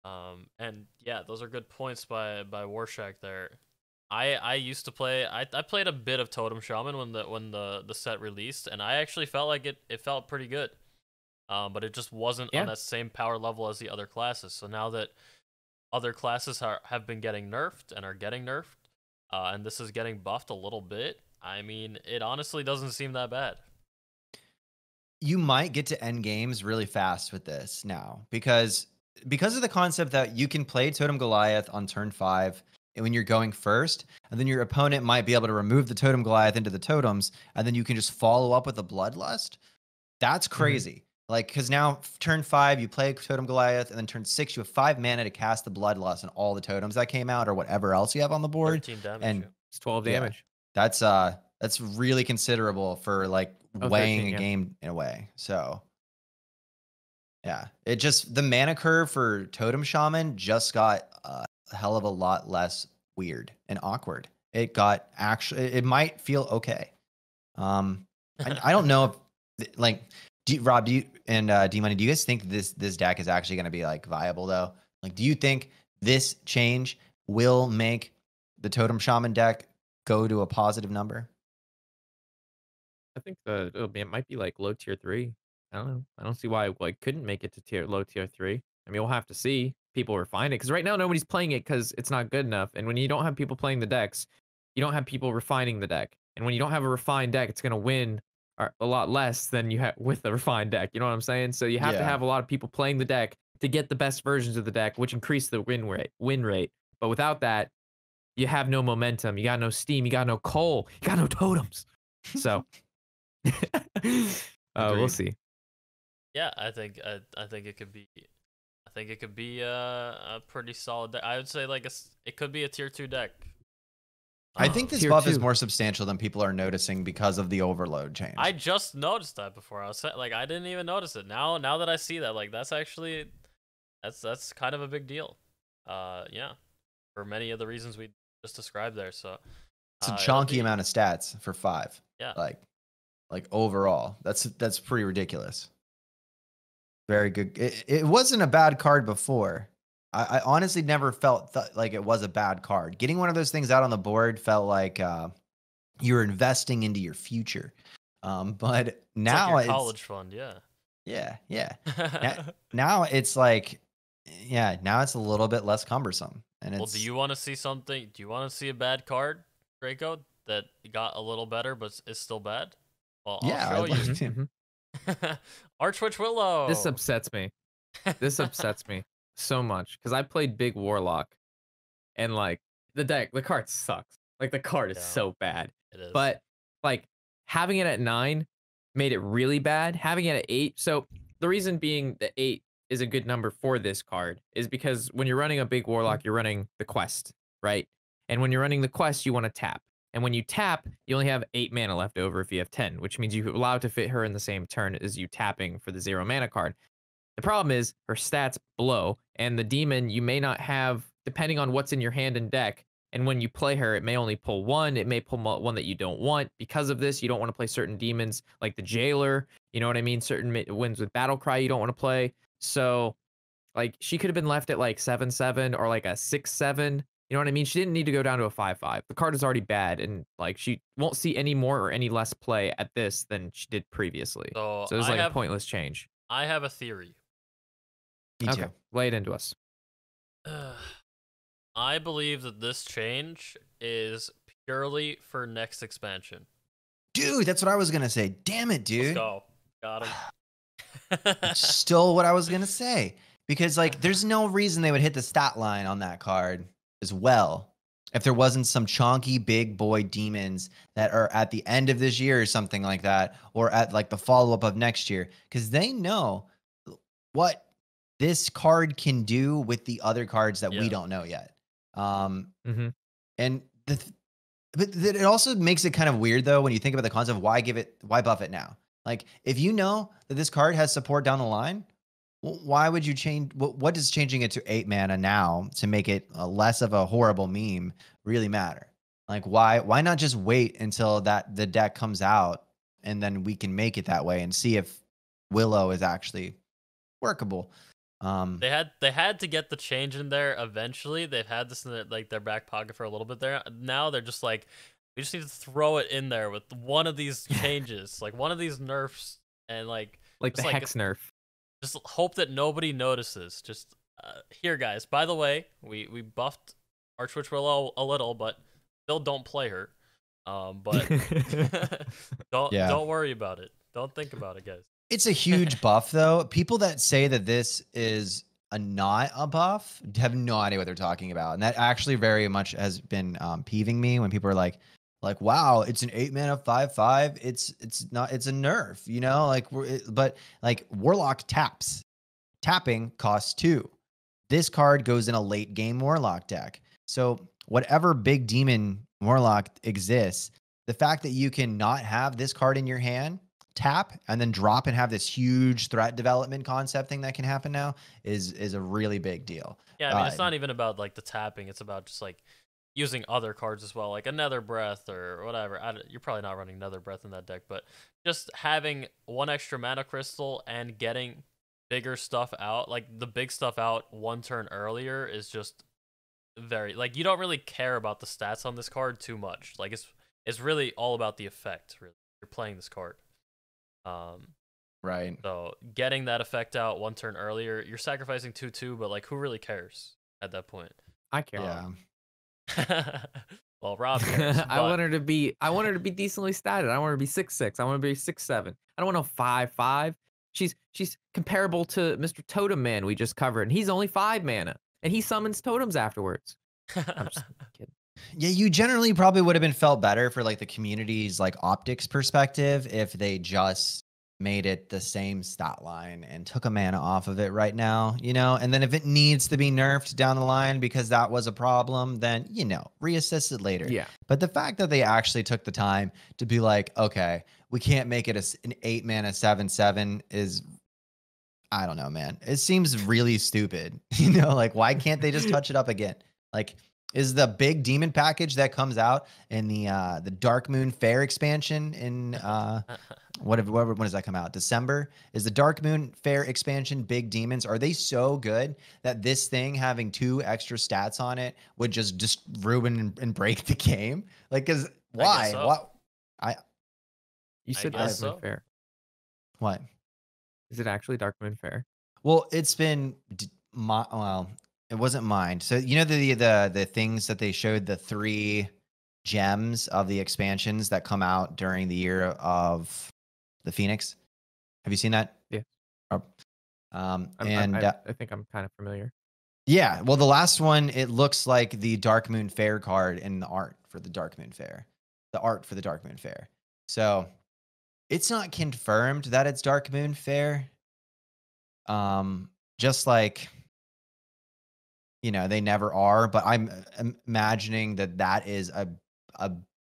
And yeah, those are good points by Warshack there. I used to play. I played a bit of Totem Shaman when the set released, and I actually felt like it felt pretty good. But it just wasn't on that same power level as the other classes. So now that other classes have been getting nerfed and are getting nerfed, and this is getting buffed a little bit, I mean, it honestly doesn't seem that bad. You might get to end games really fast with this now because of the concept that you can play Totem Goliath on turn 5 when you're going first, and then your opponent might be able to remove the Totem Goliath into the totems, and then you can just follow up with a Bloodlust. That's crazy. Like, because now turn 5 you play Totem Goliath, and then turn 6 you have 5 mana to cast the Bloodlust and all the totems that came out or whatever else you have on the board. 13 damage, and it's 12 damage. That's really considerable for like weighing 13, a game in a way. So yeah, it just, the mana curve for Totem Shaman just got a hell of a lot less weird and awkward. It might feel okay. I don't know if like, Rob, and DMoney, do you guys think this deck is actually going to be like viable though? Like, do you think this change will make the Totem Shaman deck go to a positive number? I think it might be like low tier 3. I don't know. I don't see why it couldn't make it to low tier 3. I mean, we'll have to see. People refine it because right now nobody's playing it because it's not good enough. And when you don't have people playing the decks, you don't have people refining the deck. And when you don't have a refined deck, it's going to win a lot less than you have with the refined deck. You know what I'm saying? So you have to have a lot of people playing the deck to get the best versions of the deck, which increase the win rate. But without that, you have no momentum. You got no steam. You got no coal. You got no totems. So we'll see. Yeah, I think it could be. I think it could be a pretty solid deck. I would say like it could be a tier 2 deck. I think this Tier buff 2. is more substantial than people are noticing because of the overload change. I just noticed that before. I was like, I didn't even notice it. Now that I see that, like that's actually that's kind of a big deal. Yeah, for many of the reasons we just described there. So it's a chunky amount of stats for 5. Yeah, like overall, that's pretty ridiculous. Very good. It wasn't a bad card before. I honestly never felt like it was a bad card. Getting one of those things out on the board felt like you're investing into your future. But now it's like your college fund, yeah. Now it's like, now it's a little bit less cumbersome. And well, do you want to see something? Do you want to see a bad card, Draco, that got a little better but is still bad? Well, I'll show you. Archwitch Willow. This upsets me. This upsets me so much because I played Big Warlock, and like the card sucks. Like the card is so bad. It is. But like having it at 9 made it really bad. Having it at 8. So the reason being that 8 is a good number for this card is because when you're running a Big Warlock, you're running the quest, right? And when you're running the quest, you want to tap. And when you tap, you only have 8 mana left over if you have 10, which means you're allowed to fit her in the same turn as you tapping for the 0 mana card. The problem is her stats blow, and the demon you may not have, depending on what's in your hand and deck. And when you play her, it may only pull one. It may pull one that you don't want. Because of this, you don't want to play certain demons like the Jailer. You know what I mean? Certain wins with Battle Cry you don't want to play. So, like, she could have been left at like 7/7 or like a 6/7. You know what I mean? She didn't need to go down to a 5/5. The card is already bad, and like she won't see any more or any less play at this than she did previously. So it was like a pointless change. I have a theory. Me too. Okay, lay it into us. I believe that this change is purely for next expansion. Dude, that's what I was gonna say. Damn it, dude. Let's go. Got him. Still what I was gonna say. Because like there's no reason they would hit the stat line on that card as well if there wasn't some chonky big boy demons that are at the end of this year or something like that, or at like the follow-up of next year, because they know what this card can do with the other cards that we don't know yet. And but it also makes it kind of weird though when you think about the concept of why buff it now? Like if you know that this card has support down the line, why would you change? What does changing it to 8 mana now to make it less of a horrible meme really matter? Like why not just wait until the deck comes out and then we can make it that way and see if Willow is actually workable. They had to get the change in there eventually. They've had this in their back pocket for a little bit there. Now they're just like, we just need to throw it in there with one of these changes, like one of these nerfs, and like the hex nerf. Just hope that nobody notices. Just here, guys. By the way, we buffed Archwitch Willow a little, but still don't play her. But don't worry about it. Don't think about it, guys. It's a huge buff, though. People that say that this is not a buff have no idea what they're talking about, and that actually very much has been peeving me when people are like, wow, it's an 8 mana 5/5. It's not. It's a nerf, you know. Like but like Warlock tapping costs 2. This card goes in a late game Warlock deck. So whatever big demon Warlock exists, the fact that you can not have this card in your hand, tap and then drop and have this huge threat development concept thing that can happen now is a really big deal. Yeah, I mean it's not even about like the tapping. It's about just like using other cards as well, like a Nether Breath or whatever. You're probably not running Nether Breath in that deck, but just having 1 extra mana crystal and getting bigger stuff out, like the big stuff out 1 turn earlier is just very, like, you don't really care about the stats on this card too much. Like it's really all about the effect, really. You're playing this card. Right. So getting that effect out 1 turn earlier, you're sacrificing 2/2, but like who really cares at that point? I care. Yeah. Well, Rob cares, I want her to be decently statted. I want her to be 6/6. I want her to be 6/7. I don't want no 5/5. She's comparable to Mr. Totem Man we just covered, and he's only 5 mana, and he summons totems afterwards. I'm just kidding. Yeah, you generally probably would have been felt better for like the community's like optics perspective if they just made it the same stat line and took a mana off of it right now, you know? And then if it needs to be nerfed down the line because that was a problem, then, you know, reassess it later. Yeah. But the fact that they actually took the time to be like, okay, we can't make it an 8 mana 7/7 is, I don't know, man. It seems really stupid. You know, like why can't they just touch it up again? Like, is the big demon package that comes out in the Dark Moon Fair expansion in when does that come out? December? Is the Dark Moon Fair expansion big demons? Are they so good that this thing having 2 extra stats on it would just ruin and break the game? Like, cause why? So. What? You said Dark Moon Fair. What? Is it actually Dark Moon Fair? Well, it's been well. It wasn't mine. So you know the things that they showed, the 3 gems of the expansions that come out during the year of the Phoenix. Have you seen that? Yeah. I think I'm kind of familiar. Yeah. Well, the last one, it looks like the Dark Moon Fair card in the art for the Dark Moon Fair. The art for the Dark Moon Fair. So it's not confirmed that it's Dark Moon Fair. Just like, you know, they never are, but I'm imagining that is a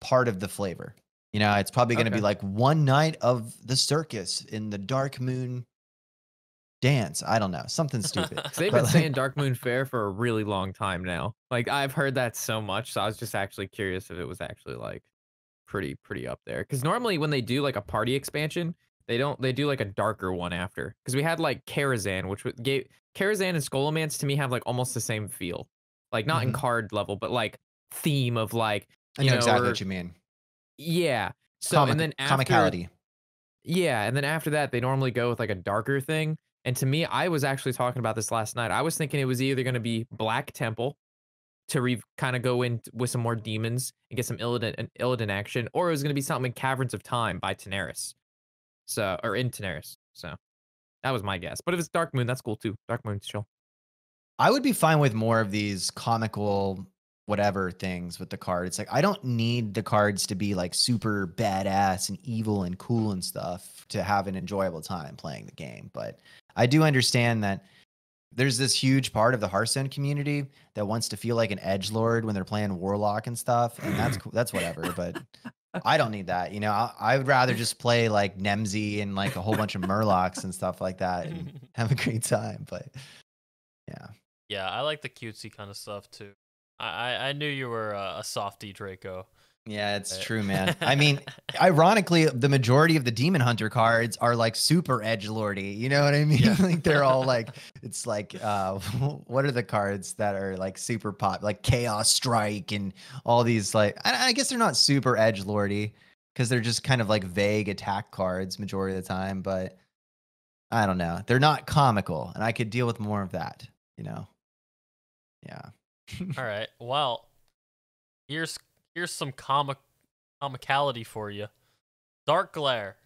part of the flavor. You know, it's probably going to be like one night of the circus in the Dark Moon dance. I don't know, something stupid. They've been saying Dark Moon Fair for a really long time now. Like I've heard that so much, so I was just actually curious if it was actually like pretty up there. Because normally when they do like a party expansion, they do like a darker one after. Because we had like Karazhan, which gave Karazhan and Scholomance to me have like almost the same feel, like not in card level, but like theme of like I know exactly what you mean. Yeah. So and then after, comicality. Yeah, and then after that, they normally go with like a darker thing. And to me, I was actually talking about this last night. I was thinking it was either going to be Black Temple to kind of go in with some more demons and get some Illidan action, or it was going to be something in Caverns of Time by Tenaris. So, or in Tenaris. So that was my guess. But if it's Dark Moon, that's cool too. Dark Moon's chill. I would be fine with more of these comical whatever things with the card. It's like, I don't need the cards to be like super badass and evil and cool and stuff to have an enjoyable time playing the game. But I do understand that there's this huge part of the Hearthstone community that wants to feel like an edgelord when they're playing Warlock and stuff. And that's whatever. But I don't need that. You know, I would rather just play like Nemzi and like a whole bunch of Murlocs and stuff like that and have a great time. But yeah. Yeah, I like the cutesy kind of stuff too. I knew you were a softy, Draco. Yeah, it's true, man. I mean, ironically, the majority of the Demon Hunter cards are like super edgelordy. You know what I mean? Yeah. Like they're all like, it's like, what are the cards that are like super pop, like Chaos Strike and all these like, I guess they're not super edgelordy because they're just kind of like vague attack cards majority of the time. But I don't know, they're not comical, and I could deal with more of that. You know? Yeah. All right. Well, here's some comicality for you. Dark Glare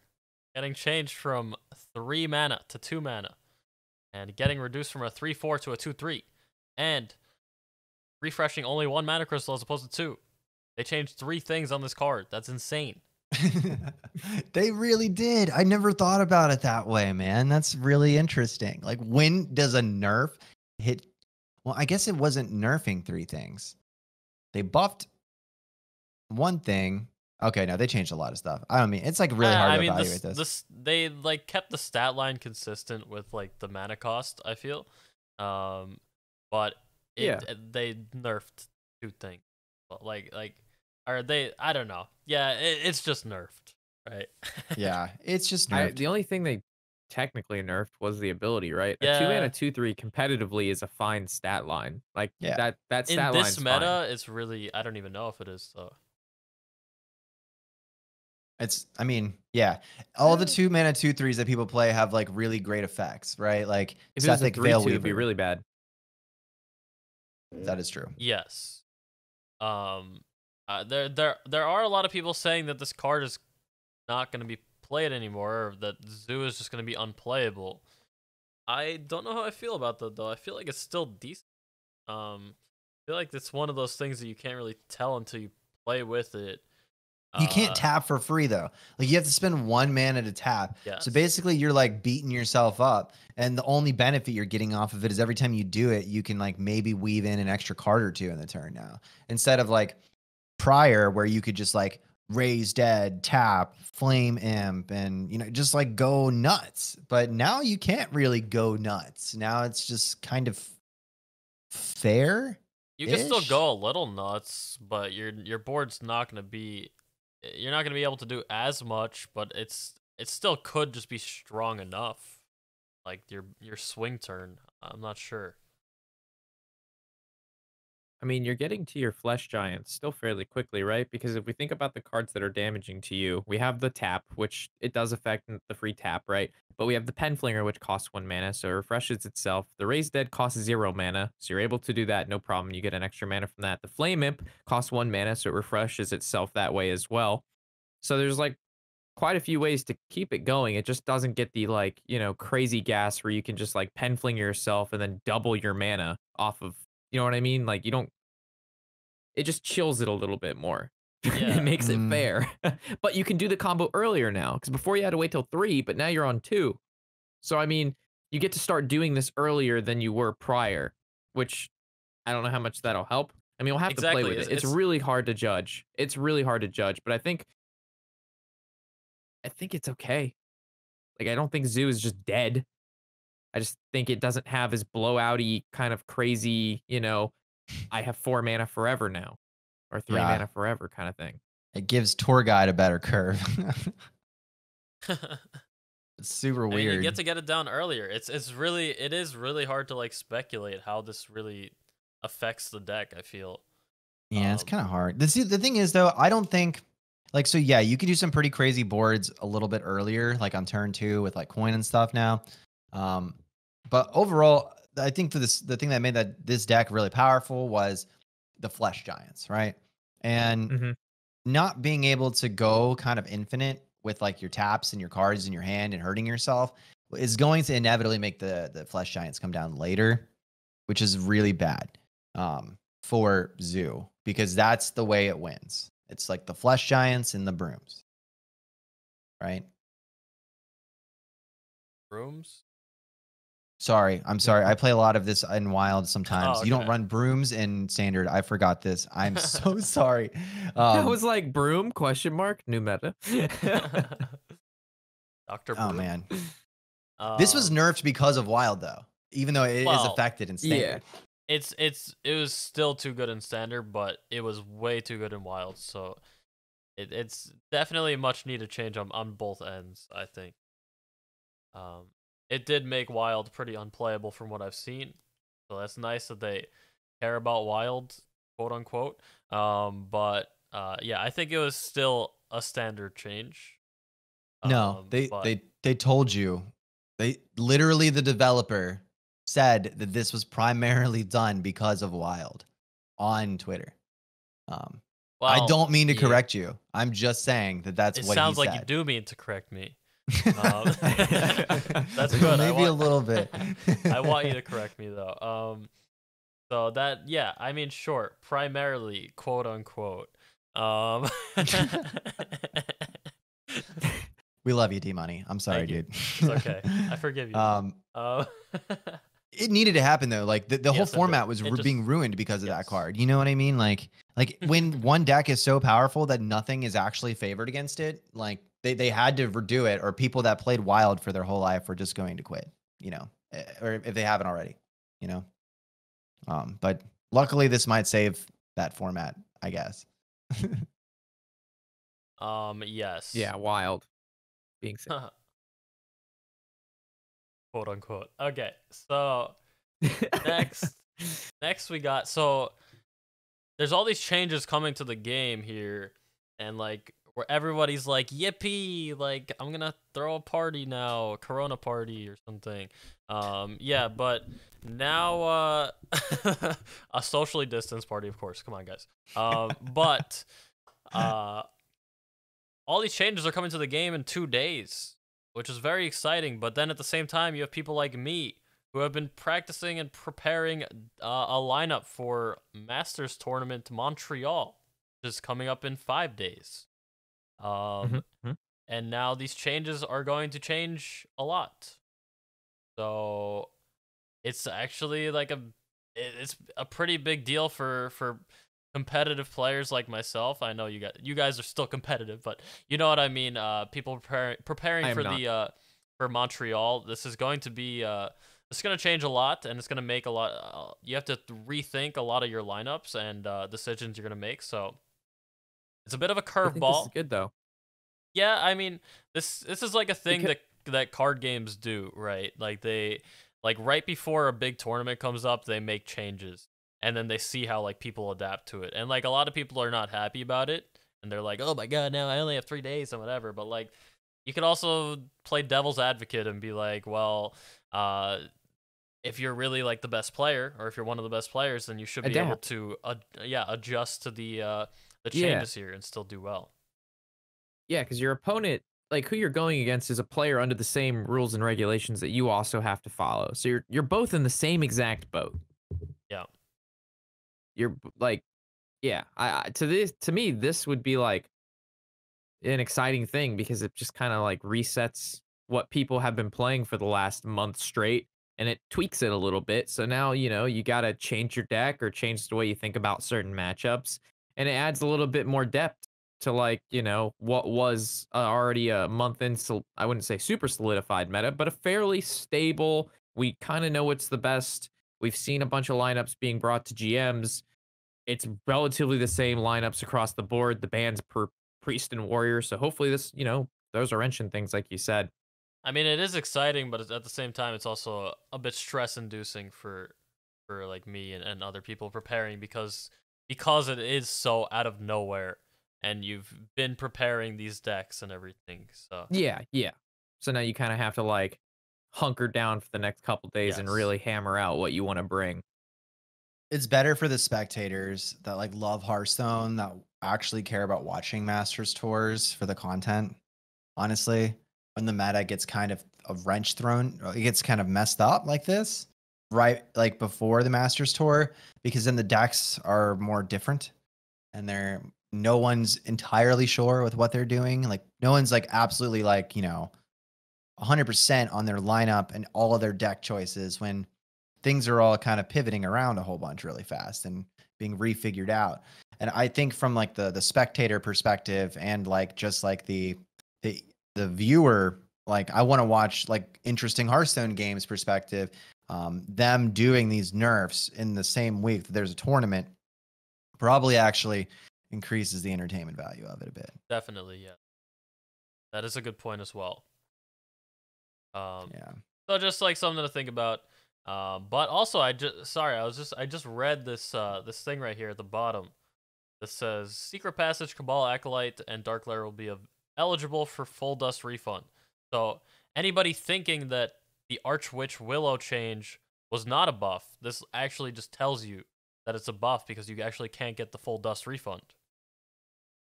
getting changed from 3 mana to 2 mana, and getting reduced from a 3/4 to a 2/3, and refreshing only 1 mana crystal as opposed to 2. They changed 3 things on this card. That's insane. They really did. I never thought about it that way, man. That's really interesting. Like, when does a nerf hit? Well, I guess it wasn't nerfing 3 things. They buffed 1 thing. Okay, no, they changed a lot of stuff. I don't mean, it's like really hard to evaluate this. They like kept the stat line consistent with like the mana cost, I feel. But they nerfed 2 things. Like are they? I don't know. Yeah, it's just nerfed, right? Yeah, it's just nerfed. The only thing they technically nerfed was the ability, right? Yeah. A 2 mana 2/3 competitively is a fine stat line. Like that stat line. In this meta, it's really, I don't even know if it is. So it's, I mean, yeah, all the 2 mana 2/3s that people play have like really great effects, right? Like if it was a Sethic Veil 3/2, it'd be really bad. That is true. yes. There are a lot of people saying that this card is not going to be play it anymore, or that Zoo is just gonna be unplayable. I don't know how I feel about that though. I feel like it's still decent. I feel like it's one of those things that you can't really tell until you play with it. You can't tap for free though. Like you have to spend 1 mana to tap. Yes. So basically you're like beating yourself up. And the only benefit you're getting off of it is every time you do it, you can like maybe weave in an extra card or two in the turn now. Instead of like prior where you could just like raise dead, tap, flame imp, and just like go nuts. But now you can't really go nuts. Now it's just kind of fair. You can still go a little nuts, but your board's not gonna be. You're not gonna be able to do as much, but it still could just be strong enough. Like your swing turn. I'm not sure. I mean, you're getting to your flesh giants still fairly quickly, right? Because if we think about the cards that are damaging to you, we have the tap, which it does affect the free tap, right? But we have the Penflinger, which costs 1 mana, so it refreshes itself. The Raised Dead costs 0 mana, so you're able to do that, no problem. You get an extra mana from that. The Flame Imp costs 1 mana, so it refreshes itself that way as well. So there's like quite a few ways to keep it going. It just doesn't get the like, crazy gas where you can just like Penflinger yourself and then double your mana off of, you know what I mean? Like it just chills it a little bit more. Yeah. It makes it fair. But you can do the combo earlier now, because before you had to wait till 3, but now you're on 2. So, I mean, you get to start doing this earlier than you were prior, which I don't know how much that'll help. I mean, we'll have to play with it. It's really hard to judge. It's really hard to judge, but I think it's okay. Like, I don't think Zoo is just dead. I just think it doesn't have his blowouty kind of crazy, I have 4 mana forever now, or 3 mana forever kind of thing. It gives Tour Guide a better curve. It's super weird. You get to get it down earlier. It is really hard to like speculate how this really affects the deck, I feel. Yeah, it's kind of hard. The thing is though, I don't think like, so yeah, you could do some pretty crazy boards a little bit earlier, like on turn 2 with like coin and stuff now. But overall, I think the thing that made this deck really powerful was the flesh giants, right? And not being able to go kind of infinite with like your taps and your cards in your hand and hurting yourself is going to inevitably make the flesh giants come down later, which is really bad for Zoo, because that's the way it wins. It's like the flesh giants and the brooms, right? Brooms? I'm sorry. I play a lot of this in Wild sometimes. Oh, You don't okay. run brooms in Standard. I forgot this. I'm so sorry. That was like broom ? New meta. Dr. Oh Broom? man, this was nerfed because of Wild though, even though it is Well, affected in Standard. It was still too good in Standard, but it was way too good in Wild. So it's definitely a much needed change on both ends, I think. It did make Wild pretty unplayable from what I've seen. So that's nice that they care about Wild, quote unquote. But yeah, I think it was still a Standard change. No, they told you. They literally, the developer said that this was primarily done because of Wild on Twitter. I don't mean to correct you. I'm just saying that's what he said. It sounds like you do mean to correct me. That's good. Maybe a little bit. I want you to correct me though. So that, yeah, I mean, sure, primarily, quote unquote. We love you, D-Money. I'm sorry, dude. It's okay. I forgive you. It needed to happen though. Like the whole Yes, format was being ruined because of that card. You know what I mean? Like when one deck is so powerful that nothing is actually favored against it, like they had to redo it, or people that played Wild for their whole life were just going to quit, or if they haven't already, But luckily this might save that format, I guess. Yes. Yeah, Wild being said. Quote unquote. Okay, so next we got, so there's all these changes coming to the game here, and like where everybody's like, yippee, like I'm gonna throw a party now, a Corona party or something. Yeah, but now a socially distanced party, of course. Come on, guys. But all these changes are coming to the game in 2 days, which is very exciting. But then at the same time, you have people like me who have been practicing and preparing a lineup for Masters Tournament Montreal, which is coming up in 5 days. And now these changes are going to change a lot. So it's actually like it's a pretty big deal for competitive players like myself. I know you guys are still competitive, but you know what I mean. People preparing for for Montreal. This is going to be it's going to change a lot, and it's going to make a lot. You have to rethink a lot of your lineups and decisions you're going to make. So it's a bit of a curveball. This is good though. Yeah, I mean, this is like a thing that card games do, right? Like right before a big tournament comes up, they make changes, and then they see how like people adapt to it. And like a lot of people are not happy about it, and they're like, "Oh my god, now I only have 3 days and whatever." But like, you could also play devil's advocate and be like, "Well, if you're really like the best player, or if you're one of the best players, then you should be able to adjust to the changes here and still do well." Yeah, because your opponent, like who you're going against, is a player under the same rules and regulations that you also have to follow. So you're both in the same exact boat. Yeah. You're like, yeah. To me, this would be like an exciting thing because it just kind of like resets what people have been playing for the last month straight, and it tweaks it a little bit. So now you got to change your deck or change the way you think about certain matchups, and it adds a little bit more depth to like, what was already a month in, so I wouldn't say super solidified meta, but a fairly stable. We kind of know what's the best. We've seen a bunch of lineups being brought to GMs. It's relatively the same lineups across the board, the bans per priest and warrior. So hopefully this, those are wrenching things like you said. I mean, it is exciting, but at the same time, it's also a bit stress-inducing for like me and other people preparing because it is so out of nowhere. And you've been preparing these decks and everything, so yeah. So now you kind of have to like hunker down for the next couple days and really hammer out what you want to bring. It's better for the spectators that like love Hearthstone, that actually care about watching Masters tours for the content. Honestly, when the meta gets kind of a wrench thrown, it gets kind of messed up like this, right? Like before the Masters tour, because then the decks are more different, and no one's entirely sure with what they're doing. Like no one's like absolutely like, 100% on their lineup and all of their deck choices when things are all kind of pivoting around a whole bunch really fast and being refigured out. And I think from like the spectator perspective and like just like the viewer, like I want to watch like interesting Hearthstone games perspective, them doing these nerfs in the same week that there's a tournament probably actually increases the entertainment value of it a bit. Definitely, yeah. That is a good point as well. Yeah. So just like something to think about. But also, I just read this this thing right here at the bottom that says Secret Passage, Cabal Acolyte, and Dark Lair will be eligible for full dust refund. So anybody thinking that the Archwitch Willow change was not a buff, this actually just tells you that it's a buff because you actually can't get the full dust refund.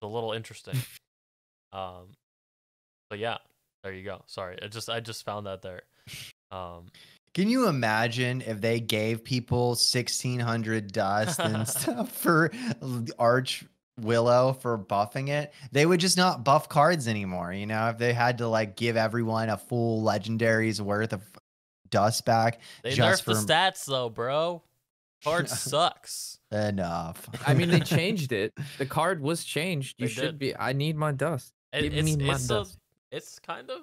It's a little interesting. So yeah, there you go. Sorry, I just found that there. Can you imagine if they gave people 1,600 dust and stuff for Arch Willow for buffing it? They would just not buff cards anymore. If they had to like give everyone a full legendary's worth of dust back. They nerfed the stats though, bro. Card sucks. Enough. I mean, they changed it. The card was changed. You should be. I need my dust. Give me my dust. It's kind of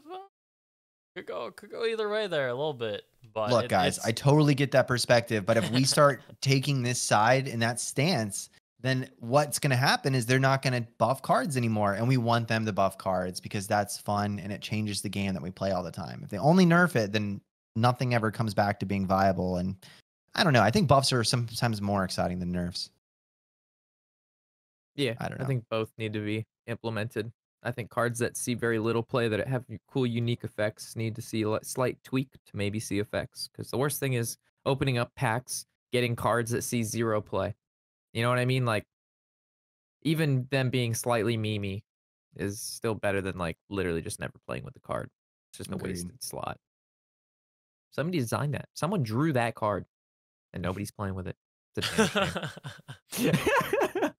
could go either way there a little bit. But look, guys, I totally get that perspective. But if we start taking this side in that stance, then what's going to happen is they're not going to buff cards anymore. And we want them to buff cards because that's fun and it changes the game that we play all the time. If they only nerf it, then nothing ever comes back to being viable. And I don't know. I think buffs are sometimes more exciting than nerfs. Yeah, I don't know. I think both need to be implemented. I think cards that see very little play that have cool, unique effects need to see a slight tweak to maybe see effects. Because the worst thing is opening up packs, getting cards that see zero play. You know what I mean? Like, even them being slightly memey is still better than like literally just never playing with the card. It's just a Agreed. wasted slot. Somebody designed that. Someone drew that card, and nobody's playing with it. It's a damn shame.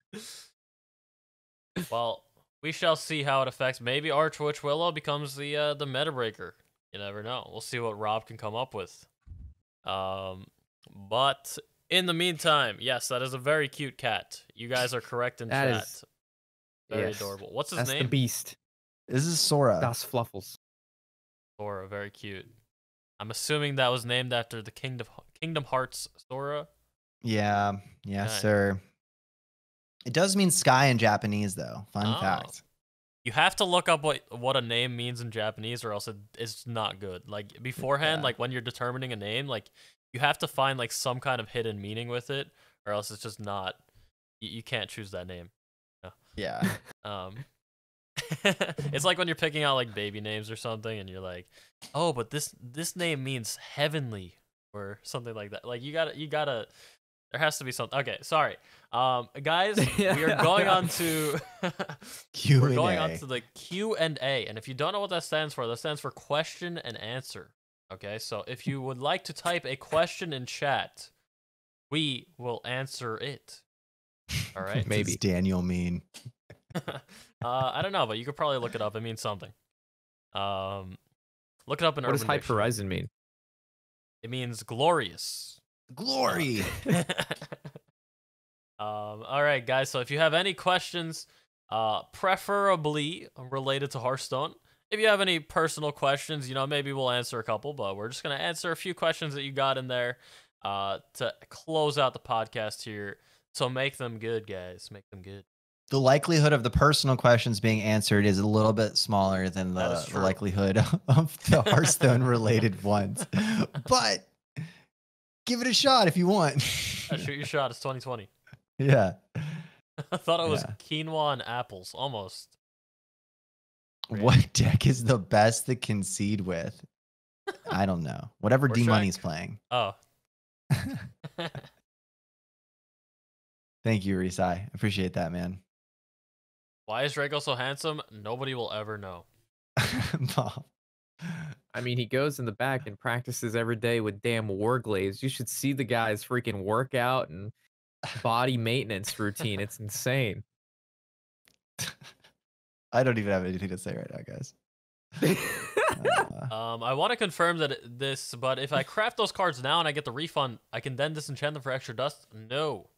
Well, we shall see how it affects. Maybe Archwitch Willow becomes the Metabreaker. You never know. We'll see what Rob can come up with. But in the meantime, yes, that is a very cute cat. You guys are correct in That chat. is- Very yes. adorable. What's his That's the name? beast. This is Sora. Das Fluffles. Sora. Very cute. I'm assuming that was named after the Kingdom Hearts Sora. Yeah, Okay. sir. It does mean sky in Japanese, though. Fun Oh. fact. You have to look up what a name means in Japanese, or else it's not good. Like beforehand, Yeah. like when you're determining a name, like you have to find like some kind of hidden meaning with it, or else it's just not. You can't choose that name. Yeah. It's like when you're picking out like baby names or something, and you're like, oh, but this name means heavenly or something like that. Like you gotta. There has to be something. Okay, sorry, guys. We are going on to. Q&A. We're going on to the Q&A, and if you don't know what that stands for question and answer. Okay, so if you would like to type a question in chat, we will answer it. All right. What Maybe. does Daniel mean? I don't know, but you could probably look it up. It means something. Look it up in What does Urban Hype Dictionary. Horizon mean? It means glorious. Glory. All right, guys. So if you have any questions, preferably related to Hearthstone, if you have any personal questions, maybe we'll answer a couple, but we're just gonna answer a few questions that you got in there, to close out the podcast here. So make them good, guys. Make them good. The likelihood of the personal questions being answered is a little bit smaller than That is the true. likelihood of the Hearthstone related ones. But give it a shot if you want. Shoot your shot. It's 2020. Yeah. I thought it was Yeah. quinoa and apples, almost. What deck is the best to concede with? I don't know. Whatever Warshack? D-Money's playing. Oh. Thank you, Risai. Appreciate that, man. Why is Draco so handsome? Nobody will ever know. Bob. I mean, he goes in the back and practices every day with damn Warglaives. You should see the guy's freaking workout and body maintenance routine. It's insane. I don't even have anything to say right now, guys. I want to confirm but if I craft those cards now and I get the refund, I can then disenchant them for extra dust? No.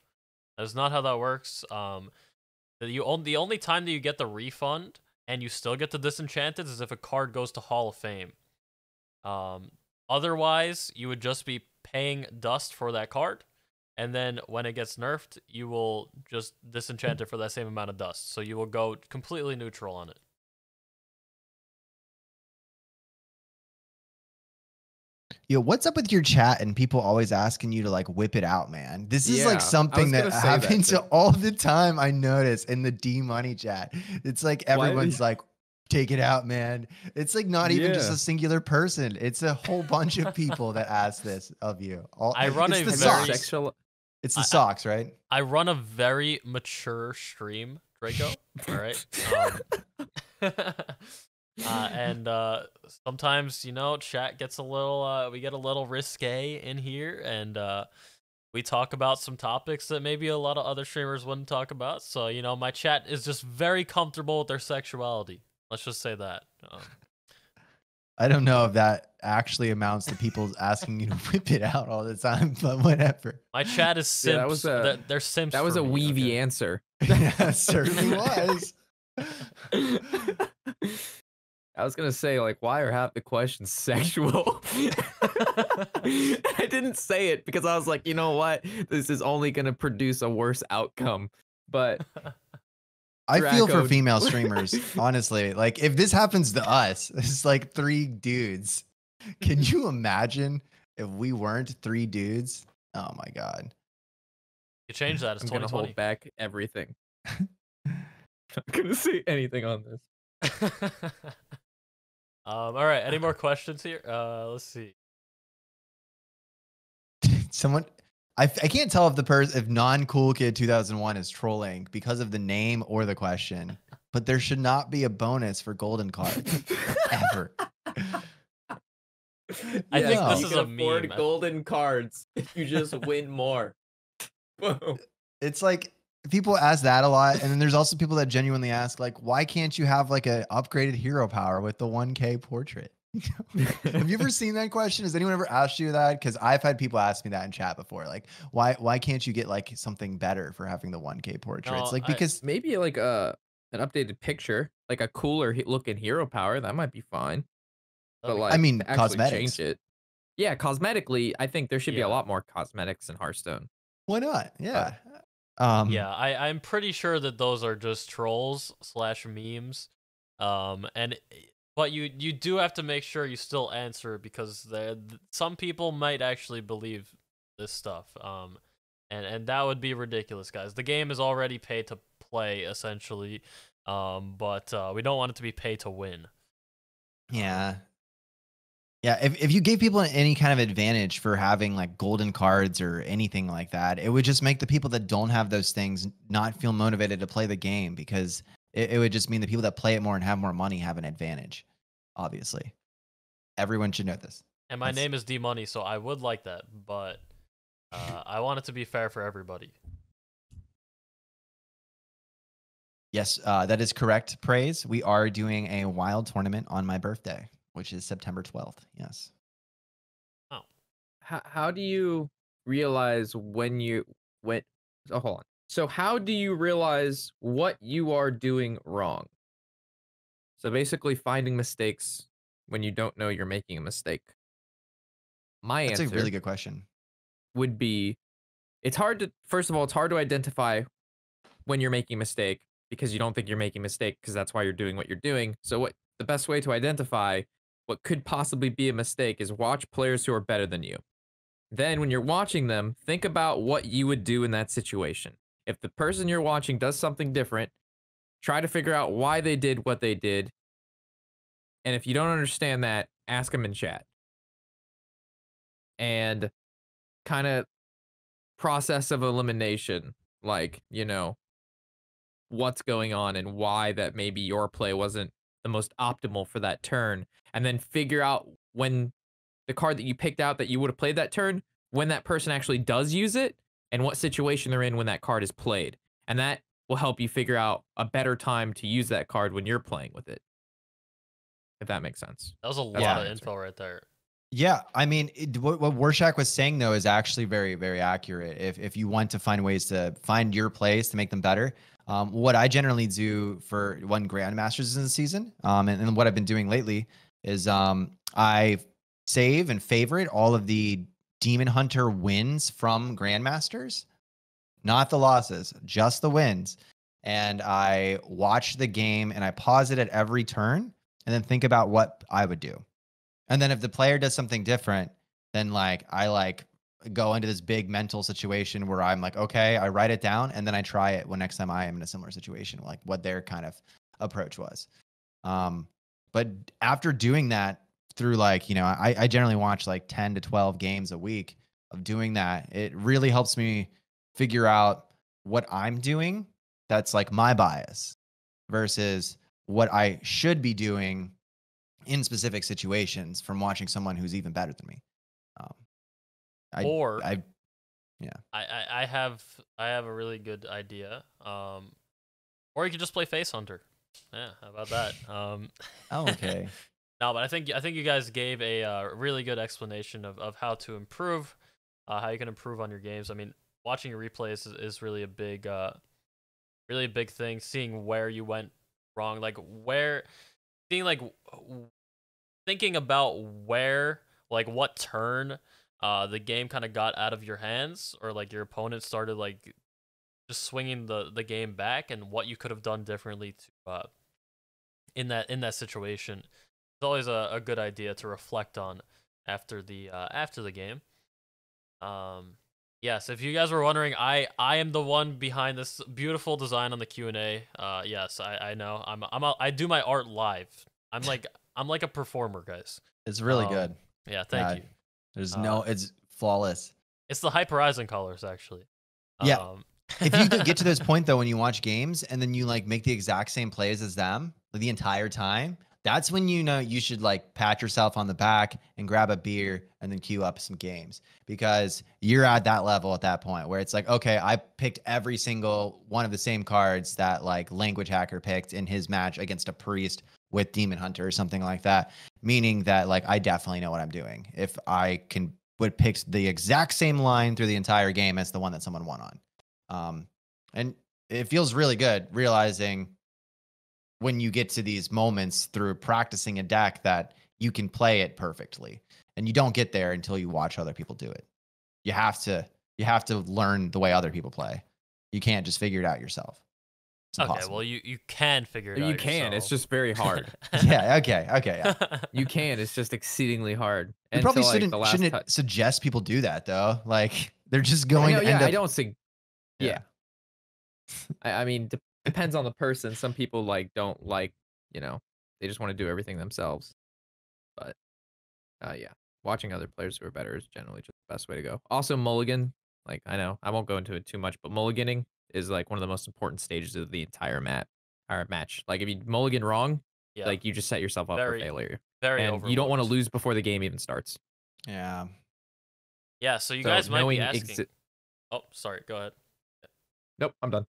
That is not how that works. The only time that you get the refund and you still get the disenchanted is if a card goes to Hall of Fame. Otherwise, you would just be paying dust for that card, and then when it gets nerfed, you will just disenchant it for that same amount of dust. So you will go completely neutral on it. Yo, what's up with your chat and people always asking you to like whip it out, man? This is Yeah, like I something was that gonna say that happens too. all the time. I notice in the D Money chat. It's like everyone's like, take it out, man. It's like not even just Yeah. a singular person. It's a whole bunch of people that ask this of you. I run it's a the very- socks. Sexual. It's the socks, right? I run a very mature stream, Draco. All right. And sometimes, chat gets a little, we get a little risque in here, and we talk about some topics that maybe a lot of other streamers wouldn't talk about. So, my chat is just very comfortable with their sexuality. Let's just say that. I don't know if that actually amounts to people asking you to whip it out all the time, but whatever. My chat is simps. Yeah, that was they're simps. That was for a me, weavy okay? answer. Yeah, it certainly was. I was gonna say, like, why are half the questions sexual? I didn't say it because I was like, you know what? This is only gonna produce a worse outcome. But I feel for Draco. female streamers, honestly. Like, if this happens to us, it's like 3 dudes. Can you imagine if we weren't 3 dudes? Oh my god. You change that. It's I'm gonna 2020. hold back everything. I'm not gonna say anything on this. All right. Any more questions here? Let's see. Someone, I can't tell if if non-cool kid 2001 is trolling because of the name or the question. but there should not be a bonus for golden cards ever. I think this you is can a afford meme. golden cards if you just win more. Boom. It's like people ask that a lot, and then there's also people that genuinely ask, like, why can't you have like a upgraded hero power with the 1K portrait? Have you ever seen that question? Has anyone ever asked you that? Because I've had people ask me that in chat before. Like, why can't you get like something better for having the 1K portrait? No, It's like because Maybe like an updated picture, like a cooler looking hero power, that might be fine. But like, I mean, to actually cosmetics. change it. Yeah, cosmetically, I think there should be a Yeah. lot more cosmetics in Hearthstone. Why not? Yeah. Yeah, I'm pretty sure that those are just trolls / memes. But you do have to make sure you still answer because some people might actually believe this stuff. And that would be ridiculous, guys. The game is already pay to play essentially. But we don't want it to be pay to win. Yeah. Yeah, if you gave people any kind of advantage for having like golden cards or anything like that, it would just make the people that don't have those things not feel motivated to play the game because it would just mean the people that play it more and have more money have an advantage, obviously. Everyone should know this. And my name is DMoney, so I would like that, but I want it to be fair for everybody. Yes, that is correct, Praise. We are doing a wild tournament on my birthday, which is September 12th. Yes. Oh. How do you realize oh, hold on. So how do you realize what you are doing wrong? So basically finding mistakes when you don't know you're making a mistake. My That's answer a really good question. would be, first of all, it's hard to identify when you're making a mistake because you don't think you're making a mistake because that's why you're doing what you're doing. So the best way to identify what could possibly be a mistake is watch players who are better than you. Then when you're watching them, think about what you would do in that situation. If the person you're watching does something different, try to figure out why they did what they did. And if you don't understand that, ask them in chat. And kind of process of elimination, like, what's going on and why that maybe your play wasn't the most optimal for that turn. And then figure out when the card that you picked out that you would have played that turn, when that person actually does use it and what situation they're in when that card is played. And that will help you figure out a better time to use that card when you're playing with it. If that makes sense. That was a lot of info right there. Yeah, I mean, what Warshack was saying though is actually very, very accurate. If you want to find ways to find your plays to make them better, what I generally do for when Grandmasters is in the season, and what I've been doing lately is I save and favorite all of the Demon Hunter wins from Grandmasters, not the losses, just the wins. And I watch the game and I pause it at every turn and then think about what I would do. And then if the player does something different, then I go into this big mental situation where I'm like, okay, I write it down and then I try it when next time I am in a similar situation, like what their kind of approach was. But after doing that through I generally watch like 10 to 12 games a week of doing that. It really helps me figure out what I'm doing that's like my bias versus what I should be doing in specific situations from watching someone who's even better than me. I have a really good idea. Or you could just play Face Hunter. Yeah, how about that? Oh, okay. No, but I think you guys gave a really good explanation of how to improve, how you can improve on your games. I mean, watching your replays is really a big thing. Seeing where you went wrong, thinking about where, like what turn the game kind of got out of your hands, or like your opponent started like just swinging the game back, and what you could have done differently to in that situation. It's always a good idea to reflect on after the game. Yes, if you guys were wondering, I am the one behind this beautiful design on the Q&A. Yes, I know. I do my art live. I'm like a performer, guys. It's really good. Yeah, thank you. There's it's flawless. It's the Hyper Horizon colors, actually. Yeah. if you get to this point though, when you watch games and then you like make the exact same plays as them the entire time, that's when you know you should like pat yourself on the back and grab a beer and then queue up some games, because you're at that level at that point where it's like, okay, I picked every single one of the same cards that like Language Hacker picked in his match against a priest with Demon Hunter or something like that, meaning that like I definitely know what I'm doing if I would pick the exact same line through the entire game as the one that someone won on. And it feels really good realizing when you get to these moments through practicing a deck that you can play it perfectly, and you don't get there until you watch other people do it. You have to learn the way other people play. You can't just figure it out yourself. It's Okay, impossible. well, you can figure it out. You can. It's just very hard. Yeah. Okay. Yeah. You can. It's just exceedingly hard. You probably Until, shouldn't it suggest people do that though. Like they're just going to end up. I don't think. Yeah. I mean, depends on the person. Some people like don't like, they just want to do everything themselves. But yeah, watching other players who are better is generally just the best way to go. Also, mulligan. Like I know I won't go into it too much, but mulliganing is like one of the most important stages of the entire match. Like if you mulligan wrong, like you just set yourself up for failure. And you don't want to lose before the game even starts. Yeah. Yeah. So you guys might be asking. Oh, sorry. Go ahead. Nope, I'm done.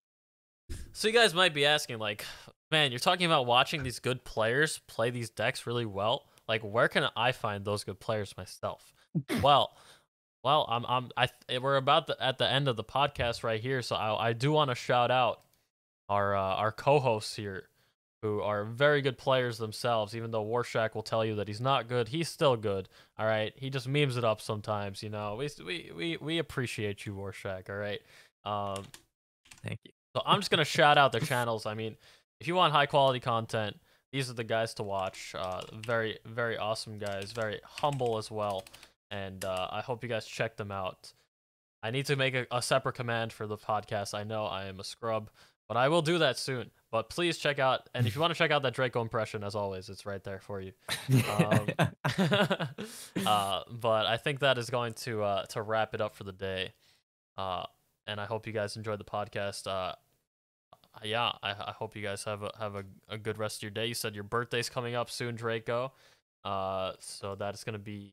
So you guys might be asking, like, man, you're talking about watching these good players play these decks really well. Like, where can I find those good players myself? Well, we're about at the end of the podcast right here, so I do want to shout out our co-hosts here, who are very good players themselves. Even though Warshack will tell you that he's not good, he's still good. All right, he just memes it up sometimes. We appreciate you, Warshack. All right. Thank you. So I'm just gonna shout out their channels. I mean, if you want high quality content, these are the guys to watch. Very, very awesome guys. Very humble as well. And I hope you guys check them out. I need to make a separate command for the podcast. I know I am a scrub, but I will do that soon. But please check out, and if you want to check out that Draco impression, as always, it's right there for you. But I think that is going to wrap it up for the day. And I hope you guys enjoyed the podcast. I hope you guys have a good rest of your day. You said your birthday's coming up soon, Draco. So that's gonna be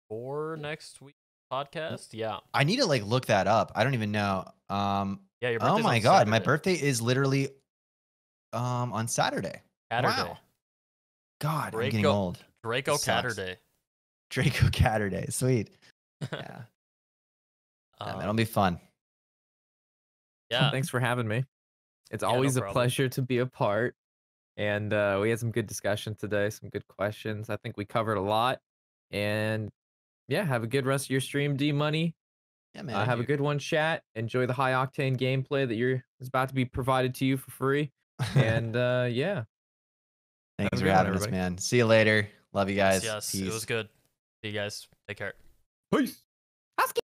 for next week podcast. Yeah. I need to like look that up. I don't even know. Yeah, your birthday's oh my on god, Saturday. my birthday is literally on Saturday. Wow. God, I'm getting old. DracoCatt Day. DracoCatt Day. Sweet. Yeah. That'll be fun. Yeah. Thanks for having me. It's always a pleasure to be a part. And we had some good discussion today, some good questions. I think we covered a lot. And yeah, have a good rest of your stream, D-Money. Yeah, man. Have a good one, chat. Enjoy the high octane gameplay that is about to be provided to you for free. And yeah. Thanks for having us, man. See you later. Love you guys. Yes, Peace. It was good. See you guys. Take care. Peace.